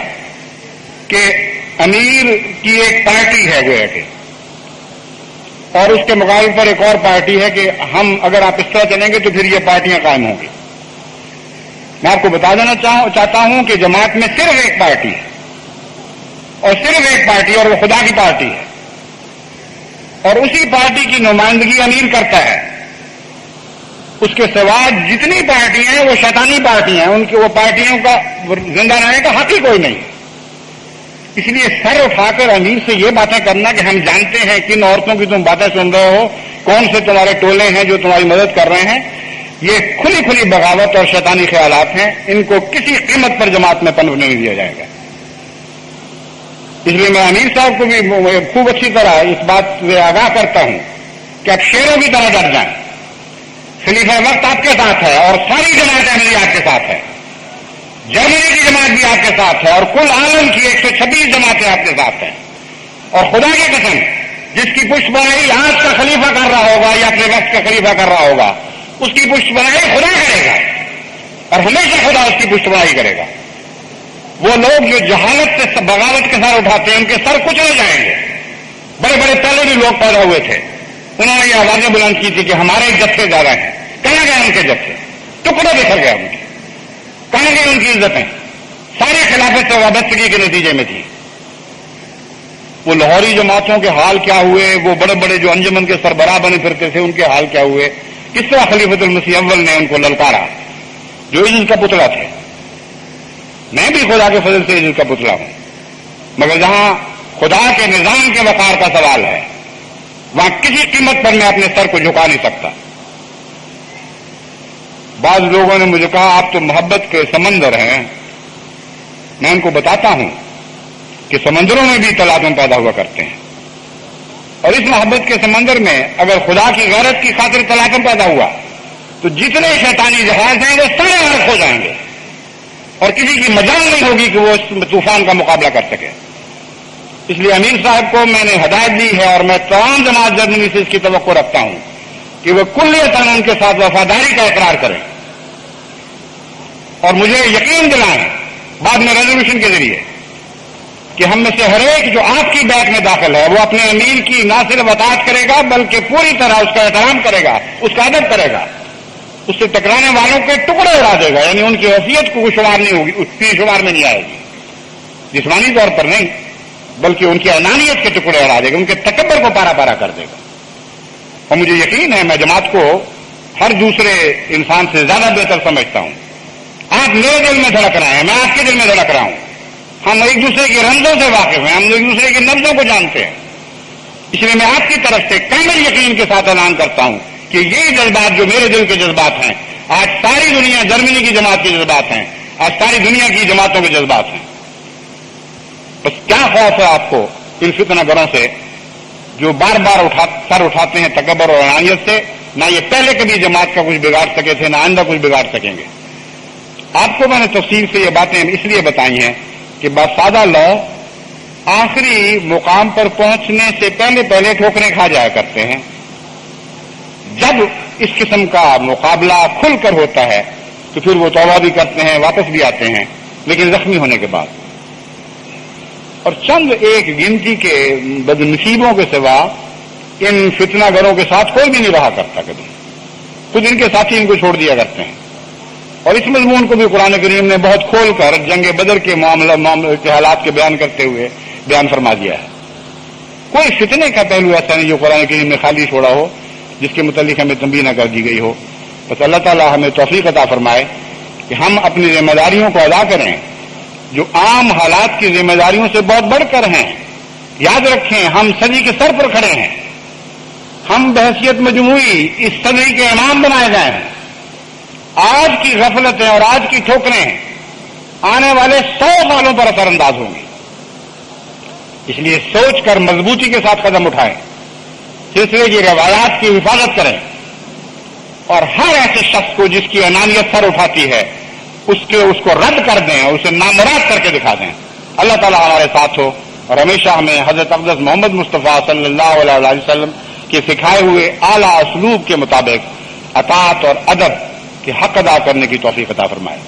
کہ امیر کی ایک پارٹی ہے گویا کہ، اور اس کے مقابل پر ایک اور پارٹی ہے کہ ہم اگر آپ اس طرح چلیں گے تو پھر یہ پارٹیاں قائم ہوں گی۔ میں آپ کو بتا دینا چاہتا ہوں کہ جماعت میں صرف ایک پارٹی ہے، اور صرف ایک پارٹی، اور وہ خدا کی پارٹی ہے، اور اسی پارٹی کی نمائندگی امیر کرتا ہے۔ اس کے سوا جتنی پارٹیاں ہیں وہ شیطانی پارٹیاں ہیں، ان کی وہ پارٹیوں کا زندہ رہنے کا حق ہی کوئی نہیں۔ اس لیے سر اٹھا کر امیر سے یہ باتیں کرنا کہ ہم جانتے ہیں کن عورتوں کی تم باتیں سن رہے ہو، کون سے تمہارے ٹولے ہیں جو تمہاری مدد کر رہے ہیں، یہ کھلی بغاوت اور شیطانی خیالات ہیں۔ ان کو کسی قیمت پر جماعت میں پنپنے نہیں دیا جائے گا۔ اس لیے میں امیر صاحب کو بھی خوب اچھی طرح اس بات سے آگاہ کرتا ہوں کہ آپ شیروں کی طرح ڈر جائیں۔ خلیفہ وقت آپ کے ساتھ ہے اور ساری جماعت احمدیہ آپ کے ساتھ ہے، جرمنی کی جماعت بھی آپ کے ساتھ ہے، اور کل عالم کی 126 جماعتیں آپ کے ساتھ ہیں۔ اور خدا کی قسم، جس کی پشت بنائی آج کا خلیفہ کر رہا ہوگا یا اپنے وقت کا خلیفہ کر رہا ہوگا، اس کی پشت بنائی خدا کرے گا، اور ہمیشہ خدا اس کی پشت بنائی کرے گا۔ وہ لوگ جو جہالت سے بغاوت کے سر اٹھاتے ہیں ان کے سر کچلے جائیں گے۔ بڑے بڑے پہلے بھی لوگ پیدا ہوئے تھے، انہوں نے یہ آوازیں بلند کی تھی کہ ہمارے جتھے زیادہ ہیں۔ کہاں گئے ان کے جتھے؟ ٹکڑے بکھر گئے ان کے، کہاں گئی ان کی عزتیں؟ سارے خلافت سے وابستگی کے نتیجے میں تھی۔ وہ لاہوری جماعتوں کے حال کیا ہوئے، وہ بڑے بڑے جو انجمن کے سربراہ بنے پھرتے تھے ان کے حال کیا ہوئے، کس طرح خلیفۃ المسیح اول نے ان کو للکارا، جو عزت کا پتلا تھے۔ میں بھی خدا کے فضل سے عزت کا پتلا ہوں، مگر جہاں خدا کے نظام کے وقار کا سوال ہے وہاں کسی قیمت پر میں اپنے سر کو جھکا نہیں سکتا۔ بعض لوگوں نے مجھے کہا آپ تو محبت کے سمندر ہیں۔ میں ان کو بتاتا ہوں کہ سمندروں میں بھی تلازم پیدا ہوا کرتے ہیں، اور اس محبت کے سمندر میں اگر خدا کی غیرت کی خاطر تلازم پیدا ہوا تو جتنے شیطانی جہاز ہیں وہ سارے غرق ہو جائیں گے، اور کسی کی مجال نہیں ہوگی کہ وہ اس طوفان کا مقابلہ کر سکے۔ اس لیے امیر صاحب کو میں نے ہدایت دی ہے، اور میں تمام جماعت جرمنی سے اس کی توقع رکھتا ہوں کہ وہ کلیتاً ان کے ساتھ وفاداری کا اقرار کریں، اور مجھے یقین دلائیں بعد میں ریزولوشن کے ذریعے کہ ہم میں سے ہر ایک جو آپ کی بیعت میں داخل ہے وہ اپنے امیر کی نہ صرف اطاعت کرے گا بلکہ پوری طرح اس کا احترام کرے گا، اس کا ادب کرے گا، اس سے ٹکرانے والوں کے ٹکڑے اڑا دے گا، یعنی ان کی حیثیت کو شمار نہیں ہوگی، اس کی شمار میں نہیں آئے گی، جسمانی طور پر نہیں بلکہ ان کی انانیت کے ٹکڑے اڑا دے گا، ان کے تکبر کو پارا پارا کر دے گا۔ اور مجھے یقین ہے میں جماعت کو ہر دوسرے انسان سے زیادہ بہتر سمجھتا ہوں۔ آپ میرے دل میں دھڑک رہے ہیں، میں آپ کے دل میں دھڑک رہا ہوں، ہم ایک دوسرے کے رمزوں سے واقف ہیں، ہم ایک دوسرے کے نبضوں کو جانتے ہیں۔ اس لیے میں آپ کی طرف سے کامل یقین کے ساتھ اعلان کرتا ہوں کہ یہ جذبات جو میرے دل کے جذبات ہیں، آج ساری دنیا جرمنی کی جماعت کے جذبات ہیں، آج ساری دنیا کی جماعتوں کے جذبات ہیں. بس کیا خوف ہے آپ کو ان فتنہ گروں سے جو بار بار سر اٹھاتے ہیں تکبر اور انانیت سے؟ نہ یہ پہلے کبھی جماعت کا کچھ بگاڑ سکے تھے، نہ آئندہ کچھ بگاڑ سکیں گے. آپ کو میں نے تفصیل سے یہ باتیں اس لیے بتائی ہیں کہ بسادہ لو آخری مقام پر پہنچنے سے پہلے ٹھوکریں کھا جایا کرتے ہیں. جب اس قسم کا مقابلہ کھل کر ہوتا ہے تو پھر وہ توبہ بھی کرتے ہیں، واپس بھی آتے ہیں، لیکن زخمی ہونے کے بعد. اور چند ایک گنتی کے بدنصیبوں کے سوا ان فتنہ گروں کے ساتھ کوئی بھی نہیں رہا کرتا. کبھی خود ان کے ساتھی ان کو چھوڑ دیا کرتے ہیں. اور اس مضمون کو بھی قرآن کریم نے بہت کھول کر جنگ بدر کے معاملے کے حالات کے بیان کرتے ہوئے بیان فرما دیا ہے. کوئی فتنے کا پہلو ایسا نہیں جو قرآن کریم نے خالی چھوڑا ہو، جس کے متعلق ہمیں تنبیہ نہ کر دی گئی ہو. بس اللہ تعالیٰ ہمیں توفیق عطا فرمائے کہ ہم اپنی ذمہ داریوں کو ادا کریں جو عام حالات کی ذمہ داریوں سے بہت بڑھ کر ہیں. یاد رکھیں ہم صدی کے سر پر کھڑے ہیں، ہم بحیثیت مجموعی اس صدی کے امام بنائے گئے ہیں. آج کی غفلتیں اور آج کی ٹھوکریں آنے والے 100 سالوں پر اثر انداز ہوں گی. اس لیے سوچ کر مضبوطی کے ساتھ قدم اٹھائیں، سلسلے کی روایات کی حفاظت کریں، اور ہر ایسے شخص کو جس کی انانیت سر اٹھاتی ہے اس کو رد کر دیں اور اسے نامراد کر کے دکھا دیں. اللہ تعالیٰ ہمارے ساتھ ہو اور ہمیشہ ہمیں حضرت اقدس محمد مصطفیٰ صلی اللہ علیہ وسلم کے سکھائے ہوئے اعلیٰ اسلوب کے مطابق اطاعت اور ادب کے حق ادا کرنے کی توفیق عطا فرمائے.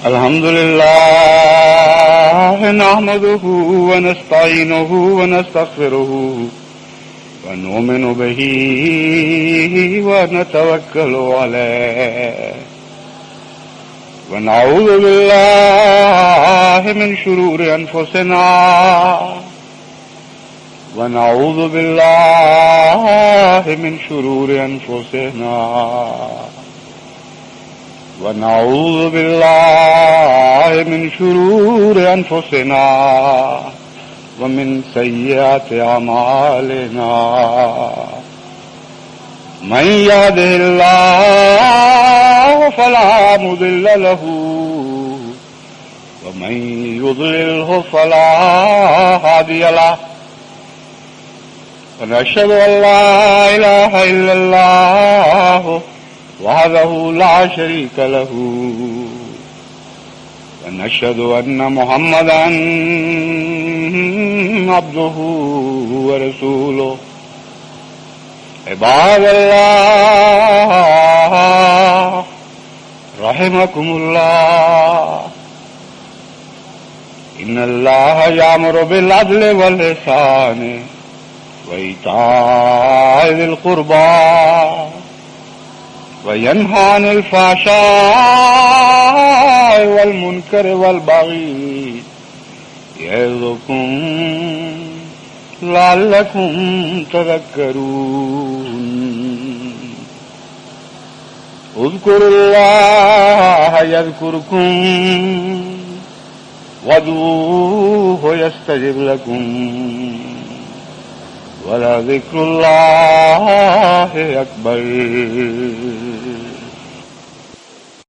الحمد للہ نحمده ونستعینه ونستغفره ونؤمن به ونتوکل علیہ ونعوذ باللہ من شرور انفسنا ونعوذ باللہ من شرور انفسنا ونعوذ باللہ من شرور انفسنا ومن سیئات اعمالنا من يهده الله فلا مضل له ومن يضلله فلا هادي له ونشهد ان لا اله الا الله وحده لا شريك له ونشهد أن محمدا عبده ورسوله عباد الله رحمكم الله إن الله يأمر بالعدل والإحسان وإيتاء ذي القربى وَيَنْهَى عَنِ الْفَحْشَاءِ وَالْمُنكَرِ وَالْبَغْيِ يَعِظُكُمْ لَعَلَّكُمْ تَذَكَّرُونَ اذْكُرُوا اللَّهَ يَذْكُرْكُمْ وَادْعُوهُ يَسْتَجِبْ لَكُمْ وَلَذِكْرُ اللَّهِ أَكْبَرُ